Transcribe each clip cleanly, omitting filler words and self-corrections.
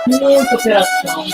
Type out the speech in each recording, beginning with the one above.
Muita operação.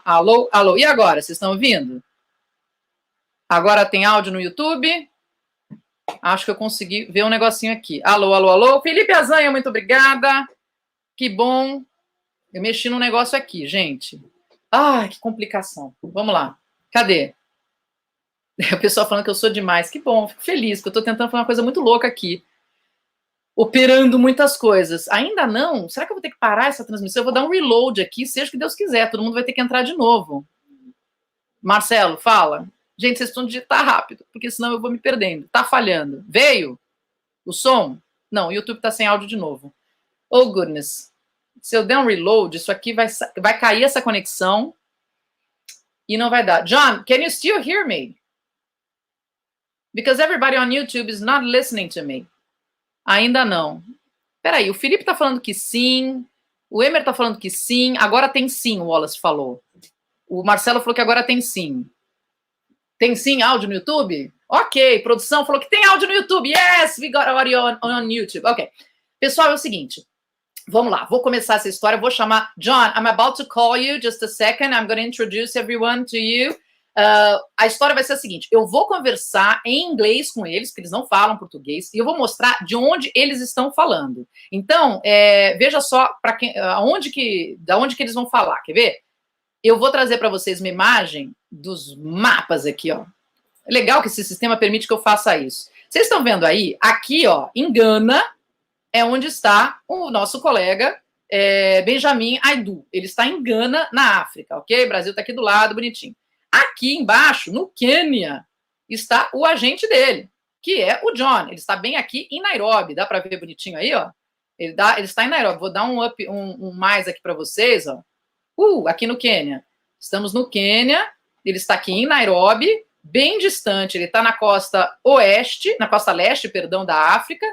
Alô, alô. E agora, vocês estão ouvindo? Agora tem áudio no YouTube? Acho que eu consegui ver um negocinho aqui. Alô, alô, alô. Felipe Azanha, muito obrigada. Que bom. Eu mexi num negócio aqui, gente. Ai, que complicação. Vamos lá. Cadê? O pessoal falando que eu sou demais. Que bom, fico feliz, porque eu estou tentando fazer uma coisa muito louca aqui. Operando muitas coisas. Ainda não? Será que eu vou ter que parar essa transmissão? Eu vou dar um reload aqui, seja o que Deus quiser. Todo mundo vai ter que entrar de novo. Marcelo, fala. Gente, vocês precisam digitar rápido, porque senão eu vou me perdendo. Tá falhando. Veio? O som? Não, o YouTube tá sem áudio de novo. Oh, goodness. Se eu der um reload, isso aqui vai cair essa conexão e não vai dar. John, can you still hear me? Because everybody on YouTube is not listening to me. Ainda não. Peraí, o Felipe tá falando que sim, o Emer tá falando que sim, agora tem sim, o Wallace falou. O Marcelo falou que agora tem sim. Tem sim áudio no YouTube? Ok, produção falou que tem áudio no YouTube. Yes, we got audio on YouTube. Ok. Pessoal, é o seguinte. Vamos lá, vou começar essa história. Vou chamar John. I'm about to call you. Just a second. I'm going to introduce everyone to you. A história vai ser a seguinte. Eu vou conversar em inglês com eles, porque eles não falam português, e eu vou mostrar de onde eles estão falando. Então, veja só da onde que eles vão falar. Quer ver? Eu vou trazer para vocês uma imagem dos mapas aqui, ó. É legal que esse sistema permite que eu faça isso. Vocês estão vendo aí? Aqui, ó, em Gana, é onde está o nosso colega Benjamin Aidoo. Ele está em Gana, na África, ok? O Brasil está aqui do lado, bonitinho. Aqui embaixo, no Quênia, está o agente dele, que é o John. Ele está bem aqui em Nairóbi. Dá para ver bonitinho aí, ó? Ele está em Nairóbi. Vou dar um mais aqui para vocês, ó. Aqui no Quênia. Estamos no Quênia. Ele está aqui em Nairobi, bem distante. Ele está na costa leste, perdão, da África.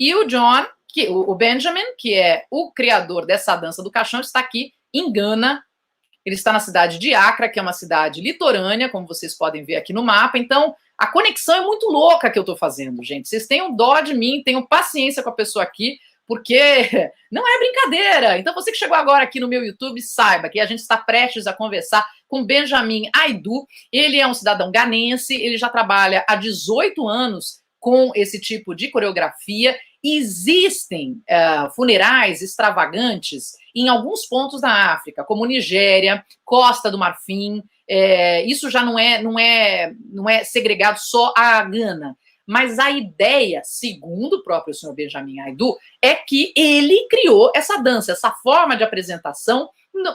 E o John, o Benjamin, que é o criador dessa dança do caixão, está aqui em Gana. Ele está na cidade de Acra, que é uma cidade litorânea, como vocês podem ver aqui no mapa. Então, a conexão é muito louca que eu estou fazendo, gente. Vocês tenham dó de mim, tenham paciência com a pessoa aqui, porque não é brincadeira. Então, você que chegou agora aqui no meu YouTube, saiba que a gente está prestes a conversar com Benjamin Aidoo. Ele é um cidadão ganense, ele já trabalha há 18 anos com esse tipo de coreografia. Existem funerais extravagantes em alguns pontos da África, como Nigéria, Costa do Marfim. Isso já não é segregado só a Gana. Mas a ideia, segundo o próprio senhor Benjamin Aidoo, é que ele criou essa dança, essa forma de apresentação,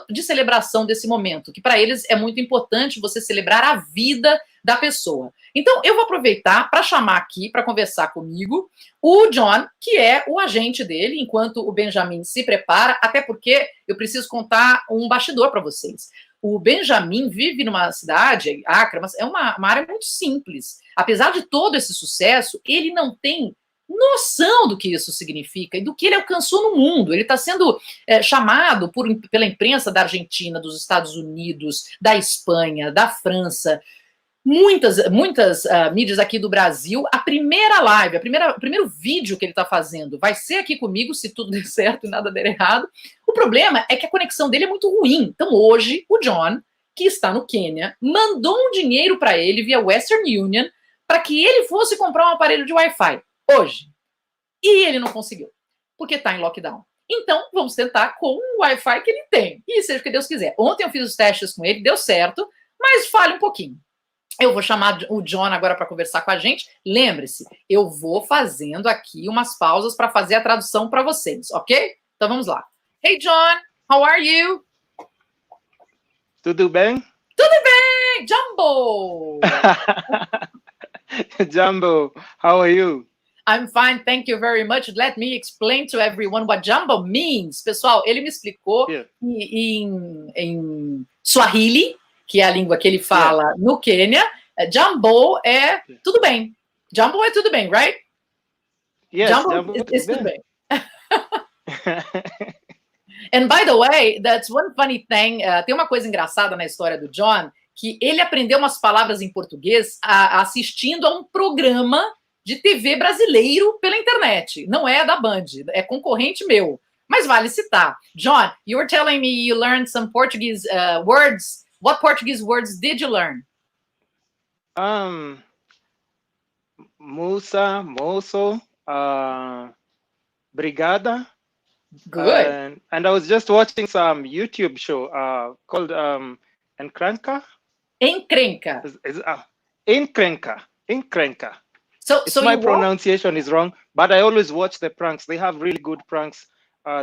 de celebração desse momento, que para eles é muito importante você celebrar a vida da pessoa. Então, eu vou aproveitar para chamar aqui, para conversar comigo, o John, que é o agente dele, enquanto o Benjamin se prepara, até porque eu preciso contar um bastidor para vocês. O Benjamin vive numa cidade, Acra, mas é uma área muito simples. Apesar de todo esse sucesso, ele não tem noção do que isso significa e do que ele alcançou no mundo. Ele está sendo chamado pela imprensa da Argentina, dos Estados Unidos, da Espanha, da França, muitas mídias aqui do Brasil. A primeira live, o primeiro vídeo que ele está fazendo vai ser aqui comigo, se tudo der certo e nada der errado. O problema é que a conexão dele é muito ruim. Então hoje, o John, que está no Quênia, mandou um dinheiro para ele via Western Union para que ele fosse comprar um aparelho de Wi-Fi hoje. E ele não conseguiu, porque está em lockdown. Então, vamos tentar com o Wi-Fi que ele tem. E seja o que Deus quiser. Ontem eu fiz os testes com ele, deu certo, mas fale um pouquinho. Eu vou chamar o John agora para conversar com a gente. Lembre-se, eu vou fazendo aqui umas pausas para fazer a tradução para vocês, ok? Então vamos lá. Hey, John, how are you? Tudo bem? Tudo bem, Jumbo! Jumbo, how are you? I'm fine, thank you very much. Let me explain to everyone what Jumbo means. Pessoal, ele me explicou em Swahili, que é a língua que ele fala no Quênia. Jumbo é tudo bem. Jumbo é tudo bem, right? Yes, Jumbo is tudo bem. And by the way, that's one funny thing. Tem uma coisa engraçada na história do John, que ele aprendeu umas palavras em português assistindo a um programa de TV brasileiro pela internet. Não é da Band, é concorrente meu. mas vale citar. John, you were telling me you learned some Portuguese words. What Portuguese words did you learn? Musa, moço, brigada. Good. And I was just watching some YouTube show called Encrenca. Encrenca. Encrenca. So my pronunciation is wrong, but I always watch the pranks. They have really good pranks.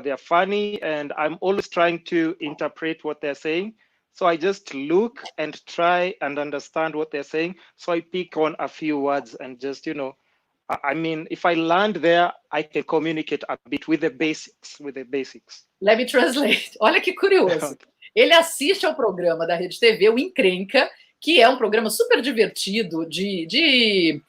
They're funny, and I'm always trying to interpret what they're saying. So I just look and try and understand what they're saying. So I pick on a few words and just, I mean, if I land there, I can communicate a bit with the basics. Let me translate. Olha que curioso. Ele assiste ao programa da Rede TV, o Encrenca, que é um programa super divertido de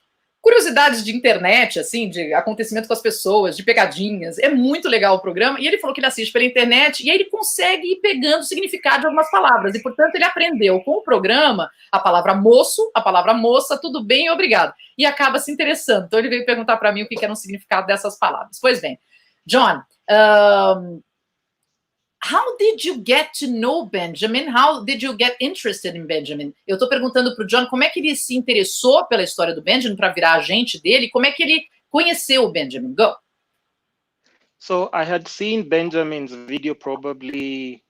curiosidades de internet, assim, de acontecimento com as pessoas, de pegadinhas. É muito legal o programa. E ele falou que ele assiste pela internet e aí ele consegue ir pegando o significado de algumas palavras. E, portanto, ele aprendeu com o programa a palavra moço, a palavra moça, tudo bem e obrigado. E acaba se interessando. Então, ele veio perguntar para mim o que era o significado dessas palavras. Pois bem, John, how did you get to know Benjamin? How did you get interested in Benjamin? Eu estou perguntando para o John como é que ele se interessou pela história do Benjamin para virar agente dele, como é que ele conheceu o Benjamin? Go. So I had seen Benjamin's video probably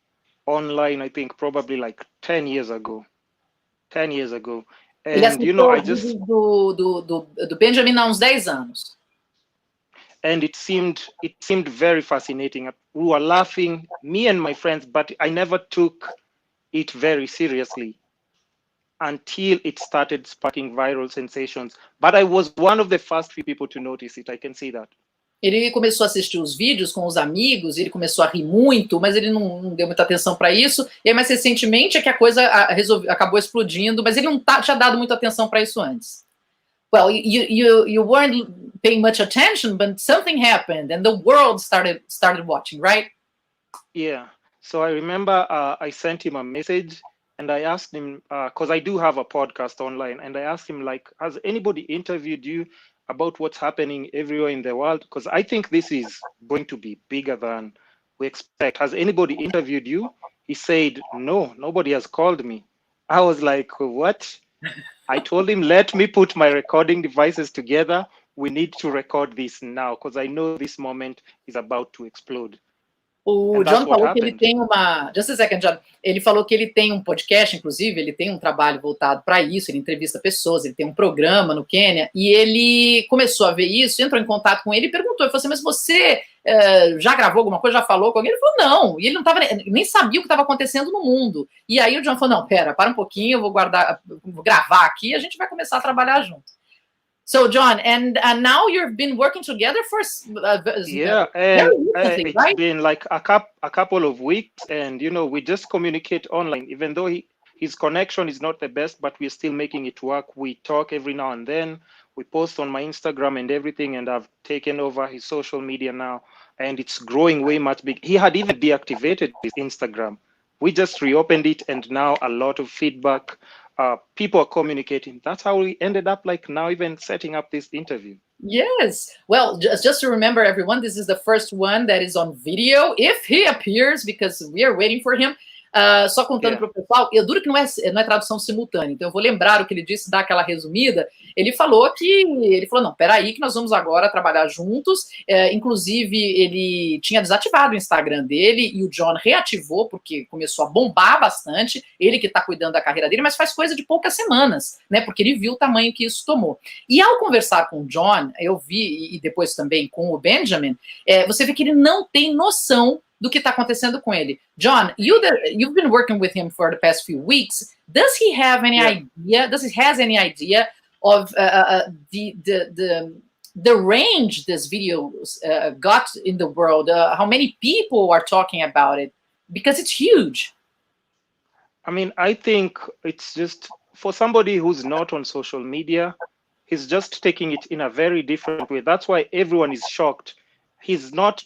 online, I think probably like 10 years ago. 10 years ago. And ele assistiu I just do Benjamin há uns 10 anos. And it seemed very fascinating. We were laughing, me and my friends, but I never took it very seriously until it started sparking viral sensations. But I was one of the first few people to notice it. I can see that. Ele começou a assistir os vídeos com os amigos, ele começou a rir muito, mas ele não deu muita atenção para isso. E aí, mais recentemente, é que a coisa acabou explodindo, mas ele não tinha dado muita atenção para isso antes. Well, you weren't paying much attention, but something happened, and the world started watching, right? Yeah. So I remember I sent him a message, and I asked him because I do have a podcast online, and I asked him like, has anybody interviewed you about what's happening everywhere in the world? Because I think this is going to be bigger than we expect. Has anybody interviewed you? He said, no, nobody has called me. I was like, what? I told him, let me put my recording devices together. We need to record this now because I know this moment is about to explode. O John falou que ele tem uma... Just a second, John. Ele falou que ele tem um podcast, inclusive, ele tem um trabalho voltado para isso, ele entrevista pessoas, ele tem um programa no Quênia, e ele começou a ver isso, entrou em contato com ele e perguntou, ele falou assim, mas você já gravou alguma coisa, já falou com alguém? Ele falou, não, e ele não tava, nem sabia o que estava acontecendo no mundo. E aí o John falou, não, pera, para um pouquinho, eu vou gravar aqui e a gente vai começar a trabalhar junto. So, John, and now you've been working together for it's right? been like a couple of weeks, and we just communicate online. Even though his connection is not the best, but we're still making it work. We talk every now and then. We post on my Instagram and everything, and I've taken over his social media now, and it's growing way much big. He had even deactivated his Instagram. We just reopened it, and now a lot of feedback. People are communicating. That's how we ended up like now even setting up this interview. Yes. Well, just to remember everyone, this is the first one that is on video, if he appears, because we are waiting for him. Só contando para o pessoal, eu duro que não é tradução simultânea, então eu vou lembrar o que ele disse, dar aquela resumida. Ele falou, não, peraí que nós vamos agora trabalhar juntos, inclusive ele tinha desativado o Instagram dele e o John reativou, porque começou a bombar bastante, ele que está cuidando da carreira dele, mas faz coisa de poucas semanas, né, porque ele viu o tamanho que isso tomou. E ao conversar com o John, eu vi, e depois também com o Benjamin, você vê que ele não tem noção do que está acontecendo com ele. John, you've been working with him for the past few weeks. Does he have any idea? Does he has any idea of the range this video got in the world? How many people are talking about it? Because it's huge. I mean, I think it's just for somebody who's not on social media, he's just taking it in a very different way. That's why everyone is shocked. He's not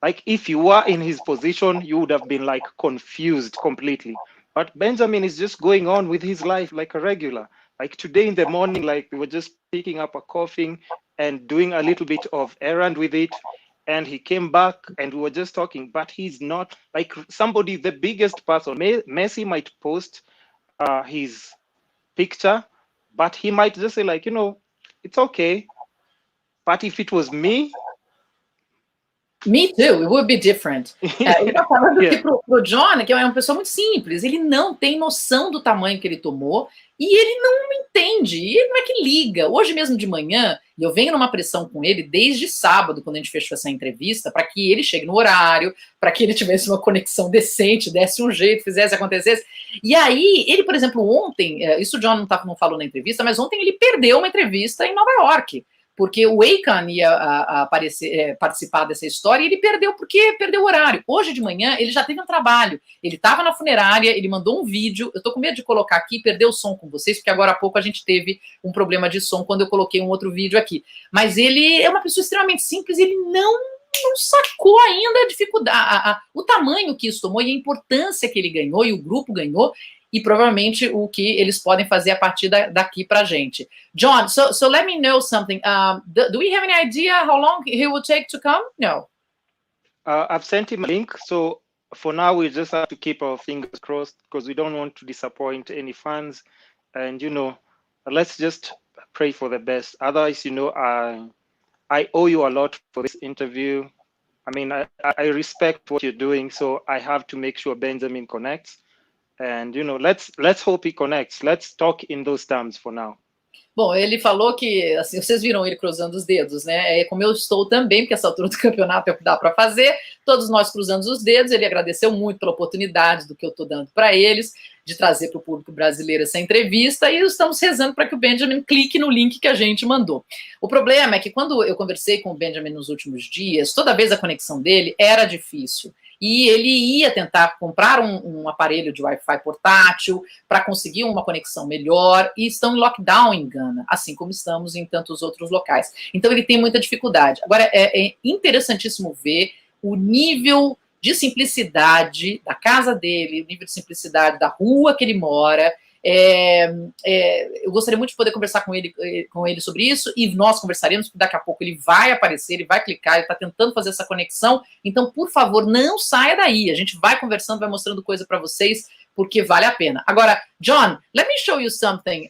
like if you were in his position, you would have been like confused completely. But Benjamin is just going on with his life like a regular. Like today in the morning, like we were just picking up a coffee and doing a little bit of errand with it. and he came back and we were just talking, but he's not like somebody, the biggest person. Messi might post his picture, but he might just say like, it's okay. But if it was me, Me too, it would be different. Ele tá falando que pro John, que é uma pessoa muito simples, ele não tem noção do tamanho que ele tomou e ele não entende, e ele não é que liga. Hoje mesmo de manhã, eu venho numa pressão com ele desde sábado, quando a gente fechou essa entrevista, para que ele chegue no horário, para que ele tivesse uma conexão decente, desse um jeito, fizesse, acontecesse. E aí, ele, por exemplo, ontem, isso o John não falou na entrevista, mas ontem ele perdeu uma entrevista em Nova York, porque o Akon ia participar dessa história e ele perdeu porque perdeu o horário. Hoje de manhã ele já teve um trabalho, ele estava na funerária, ele mandou um vídeo, eu estou com medo de colocar aqui e perder o som com vocês, porque agora há pouco a gente teve um problema de som quando eu coloquei um outro vídeo aqui. Mas ele é uma pessoa extremamente simples, ele não sacou ainda a dificuldade, o tamanho que isso tomou e a importância que ele ganhou e o grupo ganhou, e provavelmente o que eles podem fazer a partir daqui para a gente. John, so let me know something. Do we have any idea how long he will take to come? No. I've sent him a link, so for now we just have to keep our fingers crossed because we don't want to disappoint any fans, and let's just pray for the best. Otherwise, I owe you a lot for this interview. I mean, I respect what you're doing, so I have to make sure Benjamin connects. And, let's hope he connects. Let's talk in those terms for now. Bom, ele falou que, assim, vocês viram ele cruzando os dedos, né? É como eu estou também, porque essa altura do campeonato é o que dá para fazer. Todos nós cruzamos os dedos. Ele agradeceu muito pela oportunidade do que eu estou dando para eles, de trazer para o público brasileiro essa entrevista, e estamos rezando para que o Benjamin clique no link que a gente mandou. O problema é que quando eu conversei com o Benjamin nos últimos dias, toda vez a conexão dele era difícil. E ele ia tentar comprar um aparelho de Wi-Fi portátil para conseguir uma conexão melhor, e estão em lockdown em Gana, assim como estamos em tantos outros locais. Então ele tem muita dificuldade. Agora, é interessantíssimo ver o nível de simplicidade da casa dele, o nível de simplicidade da rua que ele mora. Eu gostaria muito de poder conversar com ele sobre isso, e nós conversaremos, porque daqui a pouco ele vai aparecer, ele vai clicar, ele está tentando fazer essa conexão. Então, por favor, não saia daí, a gente vai conversando, vai mostrando coisa para vocês, porque vale a pena. Agora, John, let me show you something.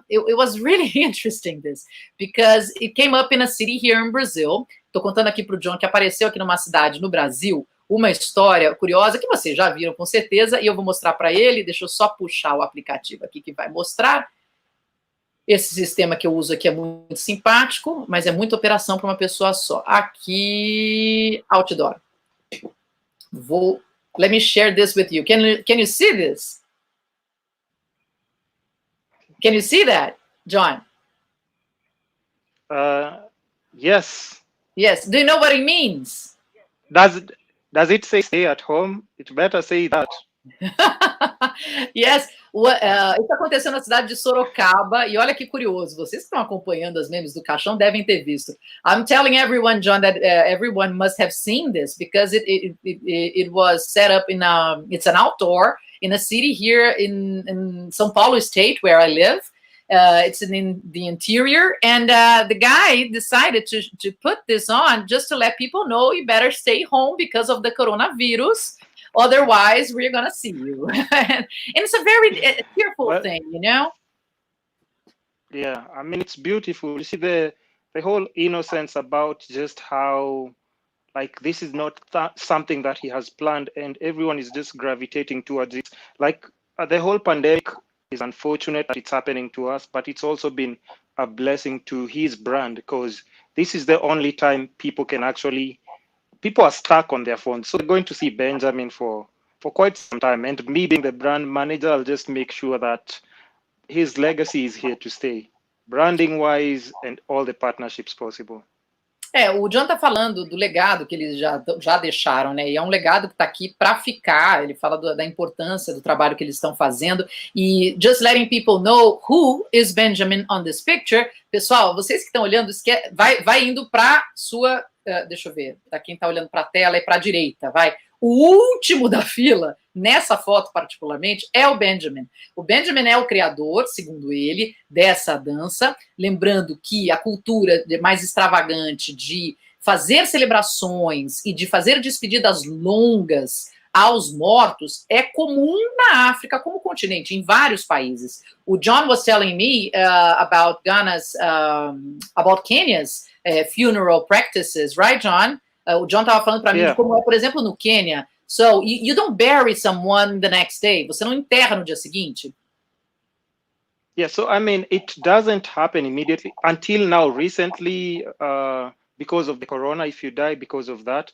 It was really interesting this, because it came up in a city here in Brazil. Estou contando aqui para o John que apareceu aqui numa cidade no Brasil, uma história curiosa que vocês já viram com certeza, e eu vou mostrar para ele. Deixa eu só puxar o aplicativo aqui que vai mostrar. Esse sistema que eu uso aqui é muito simpático, mas é muita operação para uma pessoa só. Aqui, outdoor. Let me share this with you. Can you see this? Can you see that, John? Yes. Yes. Do you know what it means? Does it say stay at home? It better say that. Yes. Isso aconteceu na cidade de Sorocaba, e olha que curioso, vocês que estão acompanhando as memes do caixão devem ter visto. I'm telling everyone, John, that everyone must have seen this, because it was set up it's an outdoor in a city here in São Paulo state, where I live. It's in the interior, and the guy decided to put this on just to let people know you better stay home because of the coronavirus. Otherwise, we're going to see you. And it's a very tearful thing, Yeah, I mean, it's beautiful. You see the whole innocence about just how, like, this is not something that he has planned, and everyone is just gravitating towards it. Like, the whole pandemic is unfortunate that it's happening to us, but it's also been a blessing to his brand, because this is the only time people are stuck on their phones. So they're going to see Benjamin for quite some time. And me being the brand manager, I'll just make sure that his legacy is here to stay, branding wise and all the partnerships possible. O John tá falando do legado que eles já deixaram, né? E é um legado que tá aqui para ficar. Ele fala da importância do trabalho que eles estão fazendo. E just letting people know who is Benjamin on this picture. Pessoal, vocês que estão olhando, vai indo para sua... deixa eu ver, para quem está olhando para a tela, é para a direita, vai. O último da fila, nessa foto particularmente, é o Benjamin. O Benjamin é o criador, segundo ele, dessa dança. Lembrando que a cultura mais extravagante de fazer celebrações e de fazer despedidas longas aos mortos é comum na África como continente, em vários países. O John was telling me about Ghana's, about Kenya's funeral practices, right, John? O John estava falando para mim de como é, por exemplo, no Quênia. So, you don't bury someone the next day. Você não enterra no dia seguinte. Yeah, so I mean, it doesn't happen immediately until now. Recently, because of the corona, if you die because of that,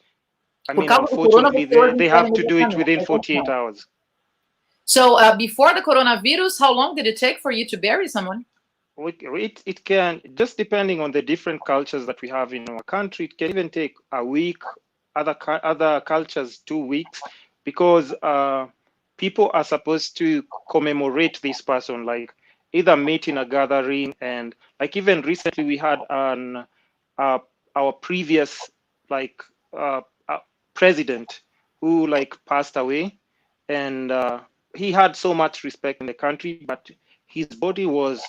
I mean, unfortunately, they have to do it within 48 hours. So before the coronavirus, how long did it take for you to bury someone? It can, just depending on the different cultures that we have in our country, it can even take a week, other cultures 2 weeks, because people are supposed to commemorate this person, like either meet in a gathering, and like even recently we had our previous like president who like passed away, and he had so much respect in the country, but his body was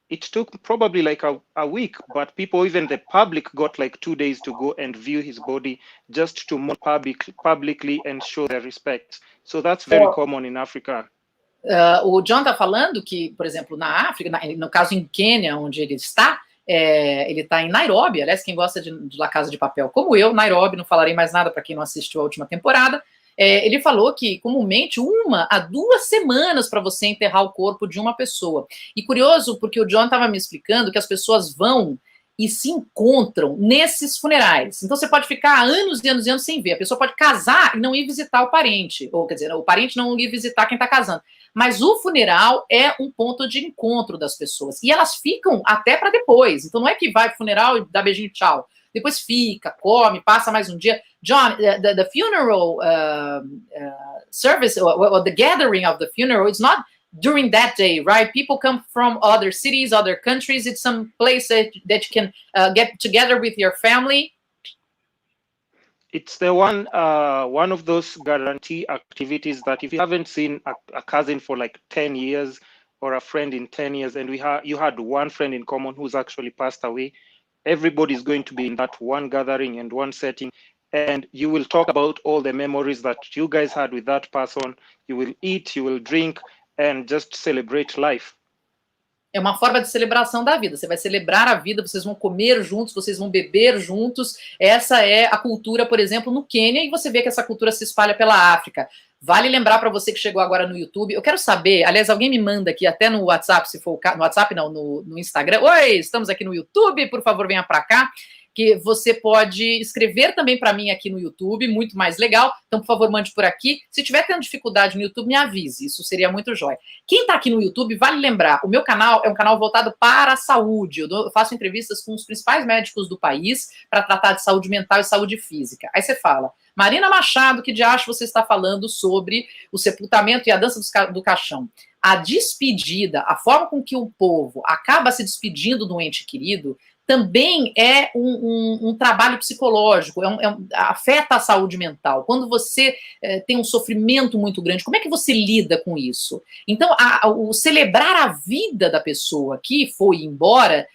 it took probably like a week, but people, even the public, got like 2 days to go and view his body just to mourn publicly and show their respect. So that's very common in Africa. O John tá falando que, por exemplo, na África, no caso em Quênia, onde ele está em Nairóbi. Aliás, quem gosta de La Casa de Papel, como eu, Nairóbi, não falarei mais nada para quem não assistiu a última temporada. Ele falou que, comumente, 1 a 2 semanas para você enterrar o corpo de uma pessoa. E curioso, porque o John estava me explicando que as pessoas vão e se encontram nesses funerais. Então, você pode ficar anos e anos e anos sem ver. A pessoa pode casar e não ir visitar o parente. Ou, quer dizer, o parente não ir visitar quem está casando. Mas o funeral é um ponto de encontro das pessoas. E elas ficam até para depois. Então, não é que vai pro funeral e dá beijinho e tchau. Depois fica, come, passa mais um dia. John, the funeral service, or the gathering of the funeral, it's not during that day, right? People come from other cities, other countries. It's some place that you can get together with your family. It's the one of those guarantee activities that if you haven't seen a cousin for like 10 years or a friend in 10 years, and you had one friend in common who's actually passed away, everybody's going to be in that one gathering and one setting, and you will talk about all the memories that you guys had with that person. You will eat, you will drink, and just celebrate life. É uma forma de celebração da vida. Você vai celebrar a vida, vocês vão comer juntos, vocês vão beber juntos. Essa é a cultura, por exemplo, no Quênia, e você vê que essa cultura se espalha pela África. Vale lembrar para você que chegou agora no YouTube, eu quero saber, aliás, alguém me manda aqui, até no WhatsApp, se for o caso, no WhatsApp não, no Instagram. Oi, estamos aqui no YouTube, por favor, venha para cá, que você pode escrever também para mim aqui no YouTube, muito mais legal. Então, por favor, mande por aqui. Se tiver tendo dificuldade no YouTube, me avise, isso seria muito jóia. Quem está aqui no YouTube, vale lembrar, o meu canal é um canal voltado para a saúde. Eu faço entrevistas com os principais médicos do país para tratar de saúde mental e saúde física. Aí você fala, Marina Machado, que de acho você está falando sobre o sepultamento e a dança do caixão. A despedida, a forma com que o povo acaba se despedindo do ente querido, também é um trabalho psicológico, afeta a saúde mental. Quando você tem um sofrimento muito grande, como é que você lida com isso? Então, o celebrar a vida da pessoa que foi embora,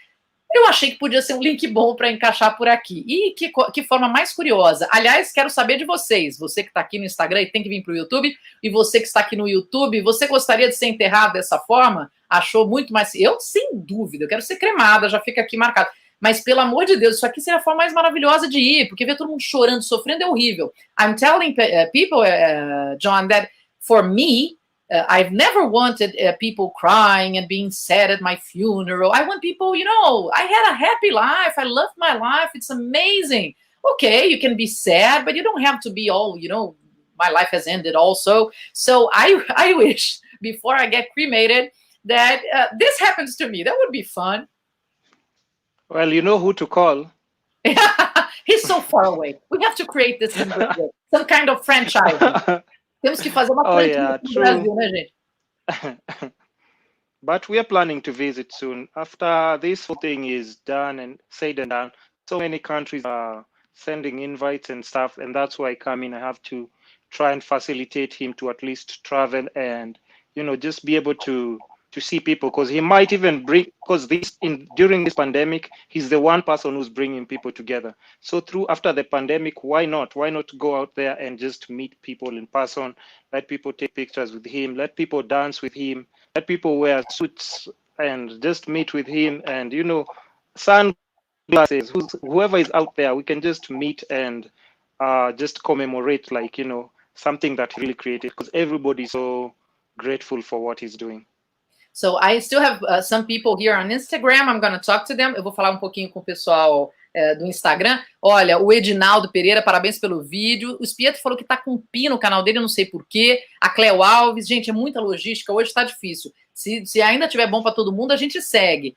eu achei que podia ser um link bom para encaixar por aqui. E que forma mais curiosa. Aliás, quero saber de vocês. Você que está aqui no Instagram e tem que vir para o YouTube, e você que está aqui no YouTube, você gostaria de ser enterrado dessa forma? Achou muito mais... Eu, sem dúvida, eu quero ser cremada, já fica aqui marcado. Mas, pelo amor de Deus, isso aqui seria a forma mais maravilhosa de ir, porque ver todo mundo chorando, sofrendo é horrível. I'm telling people, John, that for me, I've never wanted people crying and being sad at my funeral. I want people, you know, I had a happy life. I loved my life. It's amazing. Okay, you can be sad, but you don't have to be all, you know, my life has ended also. So I wish, before I get cremated, that this happens to me. That would be fun. Well, you know who to call. He's so far away. We have to create this in Brazil. Some kind of franchise. Temos que fazer uma franquia no Brasil, né, gente? But we are planning to visit soon. After this whole thing is done and said and done, so many countries are sending invites and stuff, and that's why I come in. I have to try and facilitate him to at least travel and, you know, just be able to to see people, because he might even bring, because during this pandemic, he's the one person who's bringing people together. So after the pandemic, why not go out there and just meet people in person, let people take pictures with him, let people dance with him, let people wear suits and just meet with him, and sunglasses, whoever is out there, we can just meet and just commemorate, like, something that he really created, because everybody's so grateful for what he's doing. So I still have some people here on Instagram. I'm going to talk to them. Eu vou falar um pouquinho com o pessoal do Instagram. Olha, o Edinaldo Pereira, parabéns pelo vídeo. O Spieto falou que tá com pi no canal dele, eu não sei porquê. A Cleo Alves, gente, é muita logística, hoje tá difícil. Se ainda tiver bom para todo mundo, a gente segue.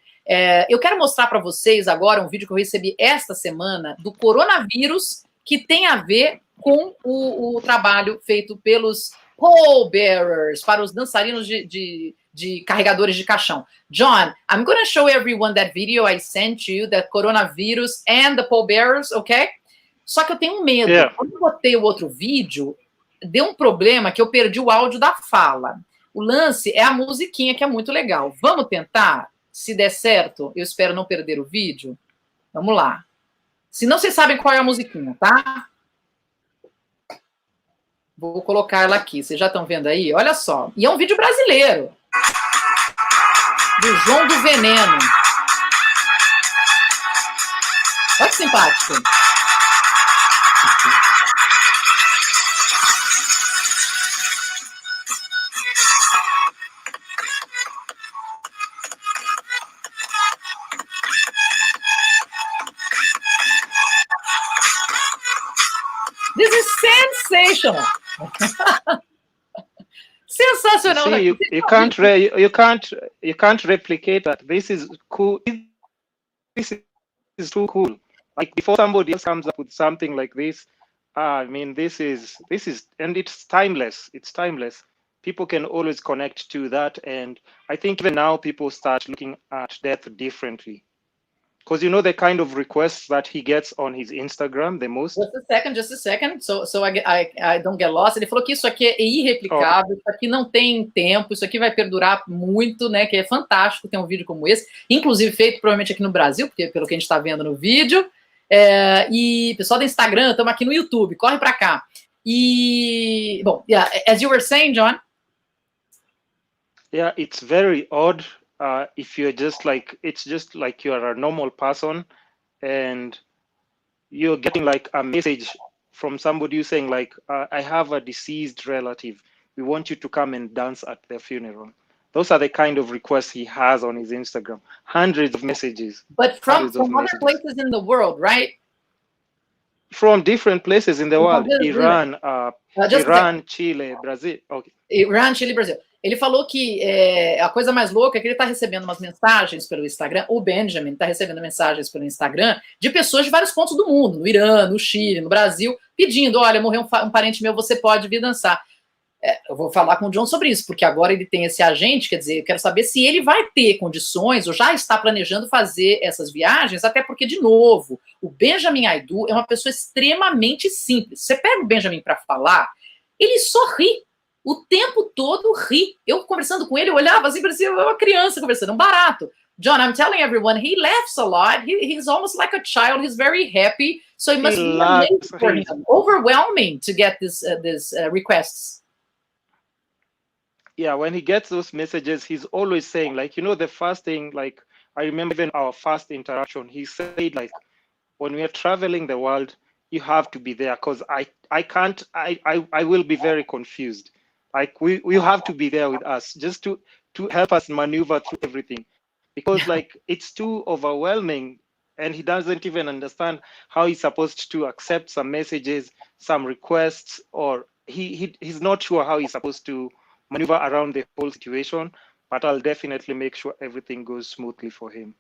Eu quero mostrar para vocês agora um vídeo que eu recebi esta semana do coronavírus, que tem a ver com o trabalho feito pelos pole bearers, para os dançarinos de carregadores de caixão. John, I'm going to show everyone that video I sent you, that coronavirus and the pole bearers, okay? Só que eu tenho um medo. Yeah. Quando eu botei o outro vídeo, deu um problema que eu perdi o áudio da fala. O lance é a musiquinha, que é muito legal. Vamos tentar? Se der certo, eu espero não perder o vídeo. Vamos lá. Se não, vocês sabem qual é a musiquinha, tá? Vou colocar ela aqui. Vocês já estão vendo aí? Olha só. E é um vídeo brasileiro. Do João do Veneno. Olha que simpático. This is sensational. Sensacional. See, you can't replicate that. This is cool. This is too cool. Like, before somebody else comes up with something like this, I mean, this is, and it's timeless. It's timeless. People can always connect to that, and I think even now people start looking at death differently. Because the kind of requests that he gets on his Instagram the most. Just a second. So I don't get lost. Ele falou que isso aqui é irreplicável, isso aqui não tem tempo, isso aqui vai perdurar muito, né? Que é fantástico ter um vídeo como esse, inclusive feito provavelmente aqui no Brasil, porque pelo que a gente está vendo no vídeo. E pessoal do Instagram, estamos aqui no YouTube, corre para cá. E bom, yeah, as you were saying, John. Yeah, it's very odd. If you're just like, it's just like you're a normal person and you're getting like a message from somebody who's saying like, I have a deceased relative. We want you to come and dance at their funeral. Those are the kind of requests he has on his Instagram. Hundreds of messages. But from other places in the world, right? From different places in the world. Iran, Iran, Chile, Brazil. Okay. Iran, Chile, Brasil. Ele falou que a coisa mais louca é que ele está recebendo umas mensagens pelo Instagram, o Benjamin está recebendo mensagens pelo Instagram de pessoas de vários pontos do mundo, no Irã, no Chile, no Brasil, pedindo, olha, morreu um parente meu, você pode vir dançar. Eu vou falar com o John sobre isso, porque agora ele tem esse agente, quer dizer, eu quero saber se ele vai ter condições ou já está planejando fazer essas viagens, até porque, de novo, o Benjamin Aidoo é uma pessoa extremamente simples. Você pega o Benjamin para falar, ele sorri. O tempo todo ri. Eu conversando com ele, eu olhava assim, parecia uma criança conversando, um barato. John, I'm telling everyone, he laughs a lot. He's almost like a child. He's very happy. So it must be amazing for him. Overwhelming to get these requests. Yeah, when he gets those messages, he's always saying, like, the first thing, like, I remember even our first interaction, he said, like, when we are traveling the world, you have to be there because I will be very confused. Like, you have to be there with us just to help us maneuver through everything, because like it's too overwhelming and he doesn't even understand how he's supposed to accept some messages, some requests, or he's not sure how he's supposed to maneuver around the whole situation, but I'll definitely make sure everything goes smoothly for him.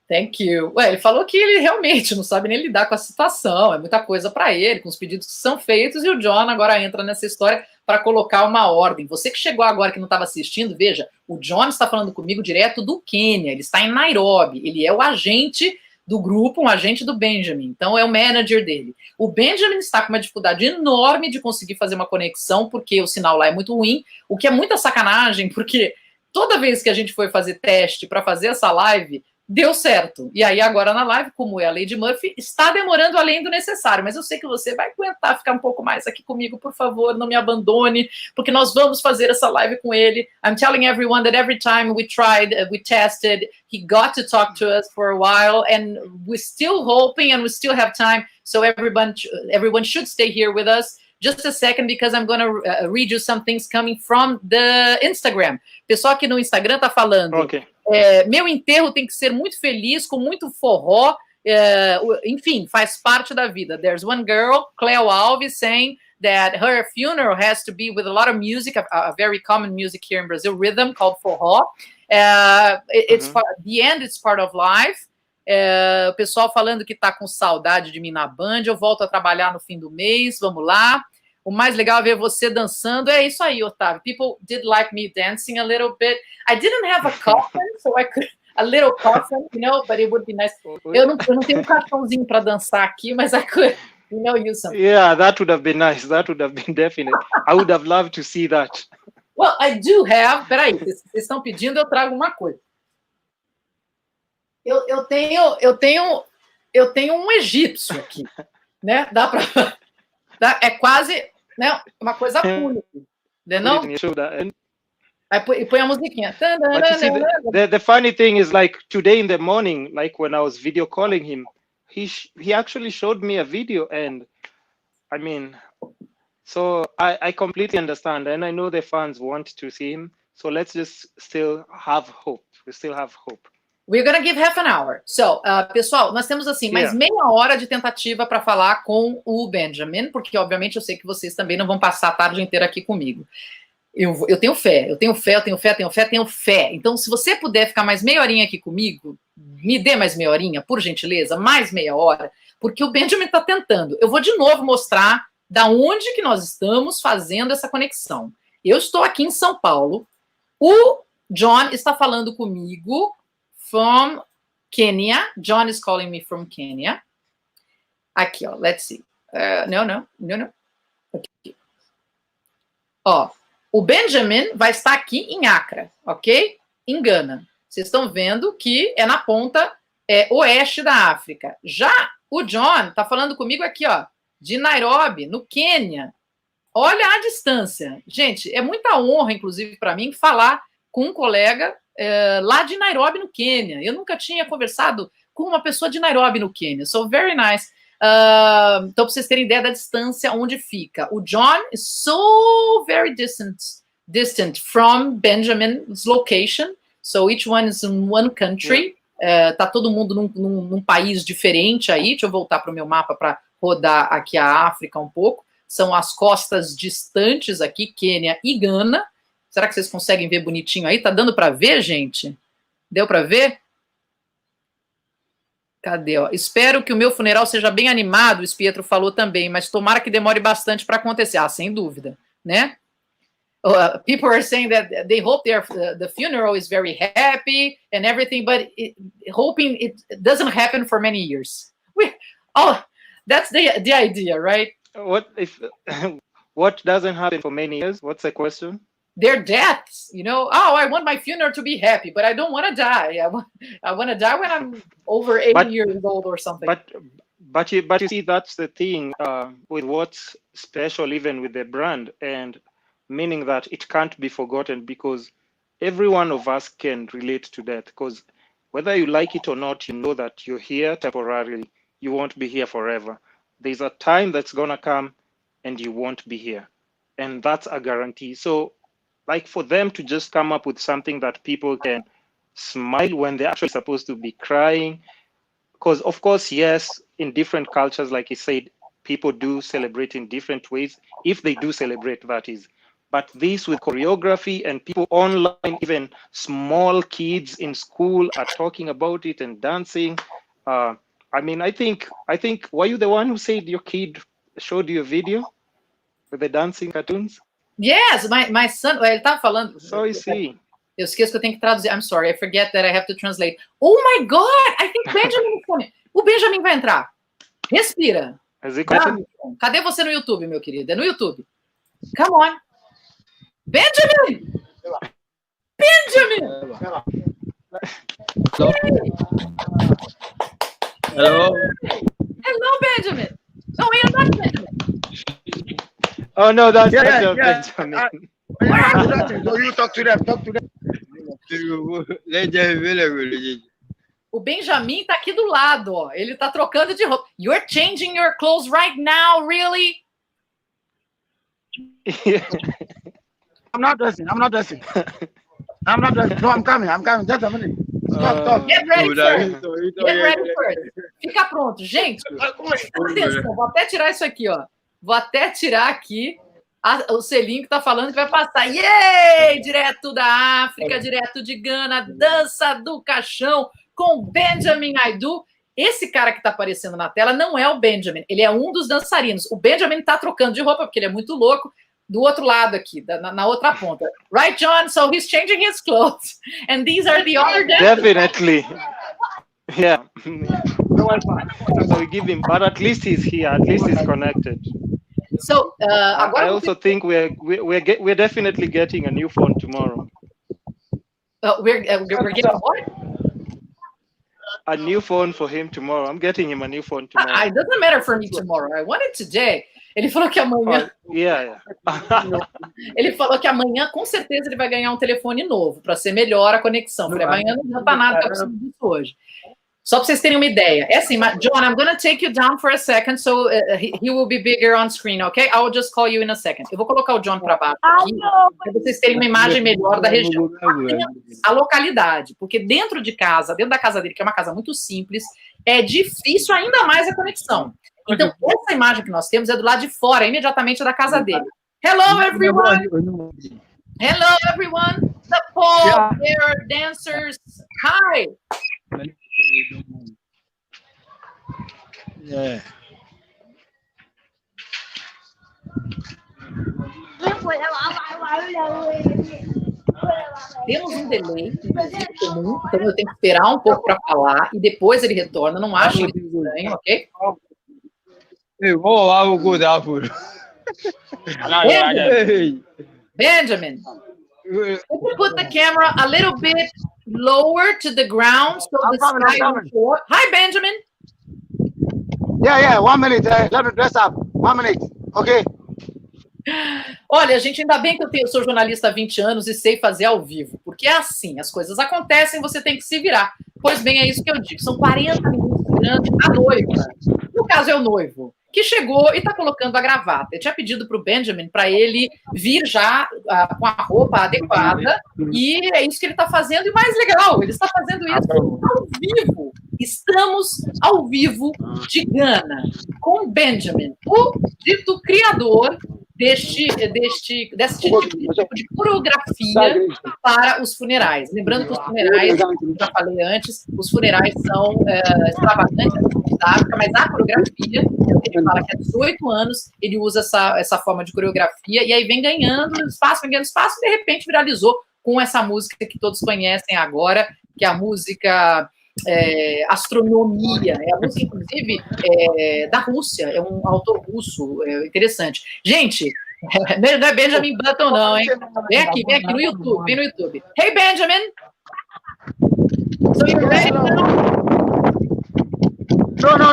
Thank you. Ele falou que ele realmente não sabe nem lidar com a situação, é muita coisa para ele, com os pedidos que são feitos, e o John agora entra nessa história para colocar uma ordem. Você que chegou agora, que não estava assistindo, veja, o John está falando comigo direto do Quênia, ele está em Nairóbi, ele é o agente do grupo, um agente do Benjamin, então é o manager dele. O Benjamin está com uma dificuldade enorme de conseguir fazer uma conexão, porque o sinal lá é muito ruim, o que é muita sacanagem, porque toda vez que a gente foi fazer teste para fazer essa live, deu certo. E aí agora na live, como é a Lady Murphy, está demorando além do necessário, mas eu sei que você vai aguentar ficar um pouco mais aqui comigo, por favor, não me abandone, porque nós vamos fazer essa live com ele. I'm telling everyone that every time we tried, we tested, he got to talk to us for a while, and we're still hoping and we still have time, so everyone should stay here with us. Just a second, because I'm going to read you some things coming from the Instagram. Pessoal aqui no Instagram tá falando... Okay. Meu enterro tem que ser muito feliz, com muito forró, enfim, faz parte da vida. There's one girl, Cleo Alves, saying that her funeral has to be with a lot of music, a very common music here in Brazil, rhythm called forró. It's the end, it's part of life. O pessoal falando que tá com saudade de mim na Band, eu volto a trabalhar no fim do mês, vamos lá. O mais legal é ver você dançando. É isso aí, Otávio. People did like me dancing a little bit. I didn't have a coffin, so I could... A little coffin, you know, but it would be nice. Eu não tenho um cartãozinho para dançar aqui, mas I could, you know, use something. Yeah, that would have been nice. That would have been definite. I would have loved to see that. Well, I do have... Peraí, vocês estão pedindo, eu trago uma coisa. Eu tenho um egípcio aqui, né? Dá para... É quase, né, uma coisa única, não? Aí põe a musiquinha. But you see, the funny thing is, like, today in the morning, like when I was video calling him, he actually showed me a video, and I mean, so I completely understand, and I know the fans want to see him, so let's just still have hope. We still have hope. We're gonna give half an hour. So, pessoal, nós temos assim mais meia hora de tentativa para falar com o Benjamin, porque obviamente eu sei que vocês também não vão passar a tarde inteira aqui comigo. Eu tenho fé, eu tenho fé. Então, se você puder ficar mais meia horinha aqui comigo, me dê mais meia horinha, por gentileza, mais meia hora, porque o Benjamin está tentando. Eu vou de novo mostrar da onde que nós estamos fazendo essa conexão. Eu estou aqui em São Paulo, o John está falando comigo from Quênia. John is calling me from Quênia. Aqui, ó, let's see. No. Aqui. Ó, o Benjamin vai estar aqui em Acra, ok? Em Gana. Vocês estão vendo que é na ponta oeste da África. Já o John está falando comigo aqui, ó, de Nairóbi, no Quênia. Olha a distância. Gente, é muita honra, inclusive, para mim, falar com um colega lá de Nairobi, no Quênia. Eu nunca tinha conversado com uma pessoa de Nairobi, no Quênia. So, very nice. Então, para vocês terem ideia da distância onde fica. O John is so very distant from Benjamin's location. So, each one is in one country. Tá todo mundo num país diferente aí. Deixa eu voltar para o meu mapa para rodar aqui a África um pouco. São as costas distantes aqui, Quênia e Gana. Será que vocês conseguem ver bonitinho aí? Tá dando para ver, gente? Deu para ver? Cadê? Ó? Espero que o meu funeral seja bem animado, o Pietro falou também, mas tomara que demore bastante para acontecer. Ah, sem dúvida, né? People are saying that they hope the funeral is very happy and everything, but hoping it doesn't happen for many years. That's the idea, right? What doesn't happen for many years? What's the question? Their deaths, you know. Oh, I want my funeral to be happy, but I don't want to die. I want to die when I'm over 80 years old or something. But you see, that's the thing with what's special, even with the brand, and meaning that it can't be forgotten, because every one of us can relate to that. Because whether you like it or not, you know that you're here temporarily. You won't be here forever. There's a time that's gonna come, and you won't be here, and that's a guarantee. So, like, for them to just come up with something that people can smile when they're actually supposed to be crying, because of course, yes, in different cultures, like you said, people do celebrate in different ways, if they do celebrate, that is. But this with choreography and people online, even small kids in school are talking about it and dancing. I mean, I think, were you the one who said your kid showed you a video with the dancing cartoons? Yes, my son, ele estava falando. So you see. Eu esqueço que eu tenho que traduzir. I'm sorry, I forget that I have to translate. Oh my God, I think Benjamin is coming. O Benjamin vai entrar. Respira. Cadê você no YouTube, meu querido? É no YouTube. Come on. Benjamin! Benjamin! Hello. Hello, Benjamin. No, you're not Benjamin. Oh no, that's Yeah. Benjamin. So you talk to them. O Benjamin tá aqui do lado, ó. Ele tá trocando de roupa. You're changing your clothes right now, really? I'm not dressing. No, I'm coming. Just a minute. Stop. Get ready first. Fica pronto. Gente, atenção, vou até tirar isso aqui, ó. Vou até tirar aqui o selinho que tá falando que vai passar. Yay! Direto da África, direto de Gana, dança do caixão com Benjamin Aidoo. Esse cara que tá aparecendo na tela não é o Benjamin, ele é um dos dançarinos. O Benjamin tá trocando de roupa porque ele é muito louco. Do outro lado aqui, na outra ponta. Right, John? So he's changing his clothes. And these are the other dancers. Definitely. Yeah. So we give him, but at least he's here. At least he's connected. So agora I also think we're definitely getting a new phone tomorrow. We're getting what? A new phone for him tomorrow. I'm getting him a new phone tomorrow. It doesn't matter for me tomorrow. I want it today. Ele falou que amanhã. Yeah. Ele falou que amanhã, com certeza, ele vai ganhar um telefone novo para ser melhor a conexão. Porque amanhã não adianta nada que eu preciso disso hoje. Só para vocês terem uma ideia. É assim, John, I'm going to take you down for a second, so he will be bigger on screen, okay? I will just call you in a second. Eu vou colocar o John para baixo aqui, para vocês terem uma imagem melhor da região. A localidade, porque dentro da casa dele, que é uma casa muito simples, é difícil ainda mais a conexão. Então, essa imagem que nós temos é do lado de fora, imediatamente da casa dele. Hello, everyone! Hello, everyone! The Paul, their dancers. Hi! Yeah. Temos um delay comum, então eu tenho que esperar um pouco para falar e depois ele retorna. Não acho que estranho, ok? Benjamin, could you put the camera a little bit lower to the ground so the sky will show up? Hi, Benjamin. Yeah. 1 minute. Let me dress up. 1 minute. Okay. Olha, gente, ainda bem que eu sou jornalista há 20 anos e sei fazer ao vivo, porque é assim, as coisas acontecem, você tem que se virar. Pois bem, é isso que eu digo, são 40 minutos durante a noiva, no caso é o noivo, que chegou e está colocando a gravata. Eu tinha pedido para o Benjamin para ele vir já com a roupa adequada, e é isso que ele está fazendo, e mais legal, ele está fazendo isso ao vivo. Estamos ao vivo de Gana, com Benjamin, o dito criador desse tipo de coreografia para os funerais. Lembrando que os funerais, como já falei antes, os funerais são extravagantes da África, mas a coreografia, ele fala que há 18 anos ele usa essa forma de coreografia, e aí vem ganhando espaço, e de repente viralizou com essa música que todos conhecem agora, que é a música... astronomia, é a música, inclusive, da Rússia, é um autor russo, interessante. Gente, não é Benjamin Button, não, hein? Vem aqui no YouTube, vem no YouTube. Hey, Benjamin! So you're ready now?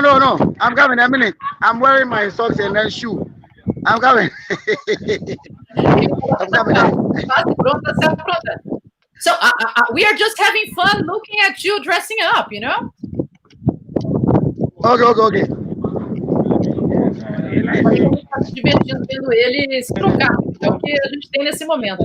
No. I'm coming a minute. I'm wearing my socks and then shoe. I'm coming. Pronta. So we are just having fun looking at you dressing up, you know? Okay. A gente está se divertindo vendo ele se trocar. É o que a gente tem nesse momento.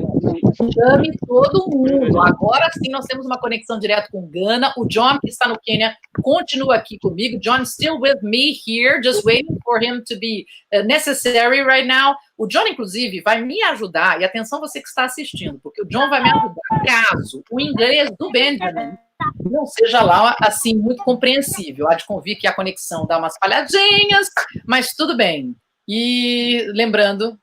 Chame todo mundo. Agora sim nós temos uma conexão direto com Gana. O John, que está no Quênia, continua aqui comigo. John still with me here, just waiting for him to be necessary right now. O John, inclusive, vai me ajudar, e atenção você que está assistindo, porque o John vai me ajudar caso o inglês do Benjamin não seja lá, assim, muito compreensível. Há de convir que a conexão dá umas falhadinhas, mas tudo bem. E lembrando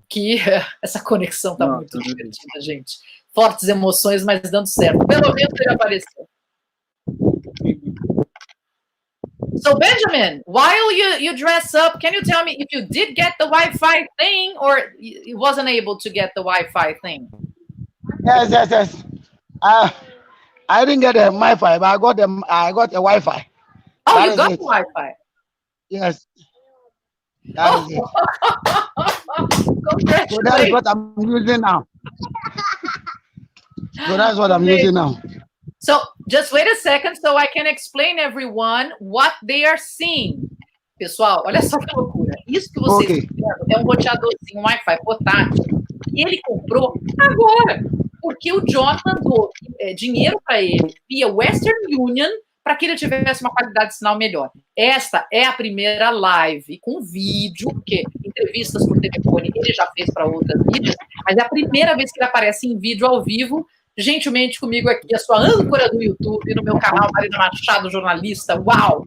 que essa conexão está muito divertida, gente. Fortes emoções, mas dando certo. Pelo menos ele apareceu. So, Benjamin, while you dress up, can you tell me if you did get the Wi-Fi thing or you wasn't able to get the Wi-Fi thing? Yes. I didn't get a Wi-Fi, but I got a Wi-Fi. Oh, That you is got it. Wi-Fi. Yes. That is it. So that is Congratulations. what I'm using now. So that's what I'm using now. So just wait a second so I can explain everyone what they are seeing. Pessoal, olha só que loucura. Isso que vocês estão vendo é um roteadorzinho Wi-Fi portátil. E ele comprou agora, porque o John mandou dinheiro para ele via Western Union para que ele tivesse uma qualidade de sinal melhor. Esta é a primeira live com vídeo, porque entrevistas por telefone ele já fez para outras mídias, mas é a primeira vez que ele aparece em vídeo ao vivo, gentilmente comigo aqui, a sua âncora do YouTube, no meu canal, Marina Machado, jornalista. Uau!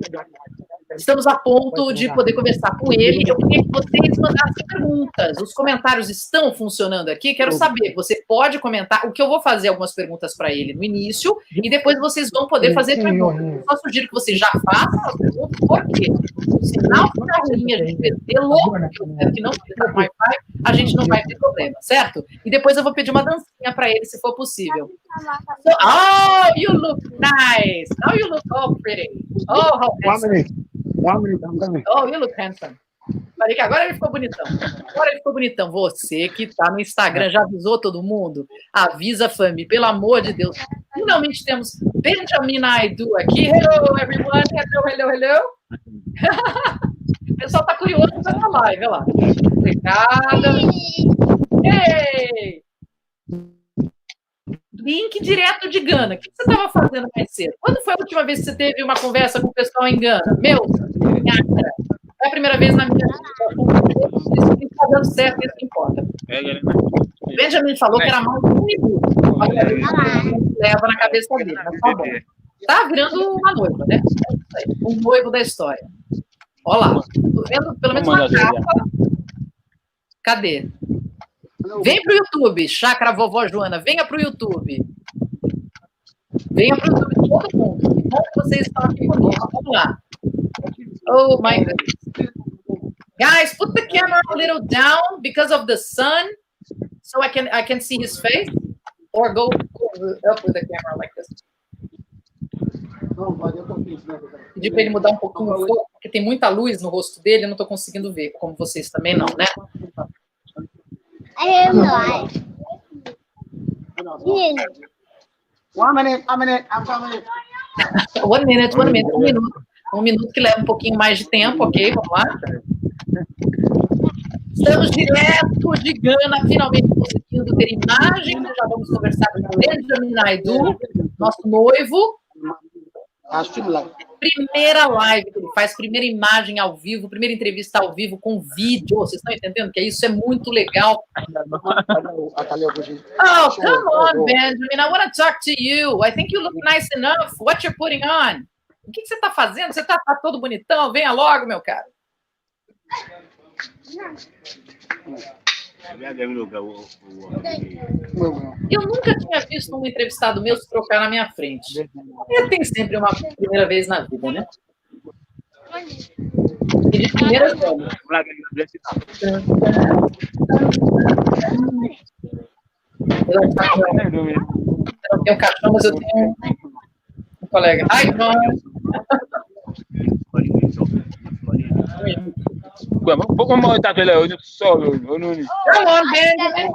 Estamos a ponto de poder conversar com ele. Eu queria que vocês mandassem perguntas. Os comentários estão funcionando aqui? Quero saber. Você pode comentar. O que eu vou fazer algumas perguntas para ele no início e depois vocês vão poder fazer perguntas. Eu só sugiro que vocês já façam as perguntas, porque o sinal fica ruim, a gente perdê-lo, que não fica no Wi-Fi, a gente não vai ter problema, certo? E depois eu vou pedir uma dancinha para ele, se for possível. So, oh, you look nice. Now you look all pretty. Oh, how handsome. 1 minute, I'm coming. Oh, you look handsome. Falei que agora ele ficou bonitão. Você que está no Instagram, já avisou todo mundo? Avisa, família, pelo amor de Deus. Finalmente temos Benjamin Aidoo aqui. Hello, everyone. Hello. O pessoal está curioso para a live, olha lá. Obrigada. Ei! Link direto de Gana. O que você estava fazendo mais cedo? Quando foi a última vez que você teve uma conversa com o pessoal em Gana? Em Acra. É a primeira vez na minha vida. Isso está dando certo, isso que importa. O Benjamin falou que era mais de 1 minuto. Leva na cabeça dele. Mas tá bom. Tá virando uma noiva, né? Um noivo da história. Olha lá. Tô vendo pelo menos uma capa. Cadê? Vem pro YouTube, Chácara Vovó Joana, venha pro YouTube. Venha pro YouTube, todo mundo. Que bom que vocês estão aqui comigo. Vamos lá. Oh, my goodness. Guys, put the camera a little down because of the sun, so I can see his face, or go up with the camera like this. Pedi para ele mudar um pouquinho o foco, porque tem muita luz no rosto dele, eu não estou conseguindo ver, como vocês também não, né? I am live. 1 minute, I'm coming. 1 minute, 1 minute, 1 minuto. 1 minuto que leva um pouquinho mais de tempo, ok? Vamos lá. Estamos direto de Gana, finalmente conseguindo ter imagem. Já vamos conversar com o Benjamin Aidoo, nosso noivo. Primeira live que ele faz, primeira imagem ao vivo, primeira entrevista ao vivo com vídeo. Vocês estão entendendo que isso é muito legal? Oh, come on, Benjamin. I want to talk to you. I think you look nice enough. What you're putting on? O que você está fazendo? Você está todo bonitão? Venha logo, meu caro. Eu nunca tinha visto um entrevistado meu se trocar na minha frente. Tem sempre uma primeira vez na vida, né? E de primeira vez. Eu não tenho cachorro, mas eu tenho um colega. Ai, John! Come on, Benjamin.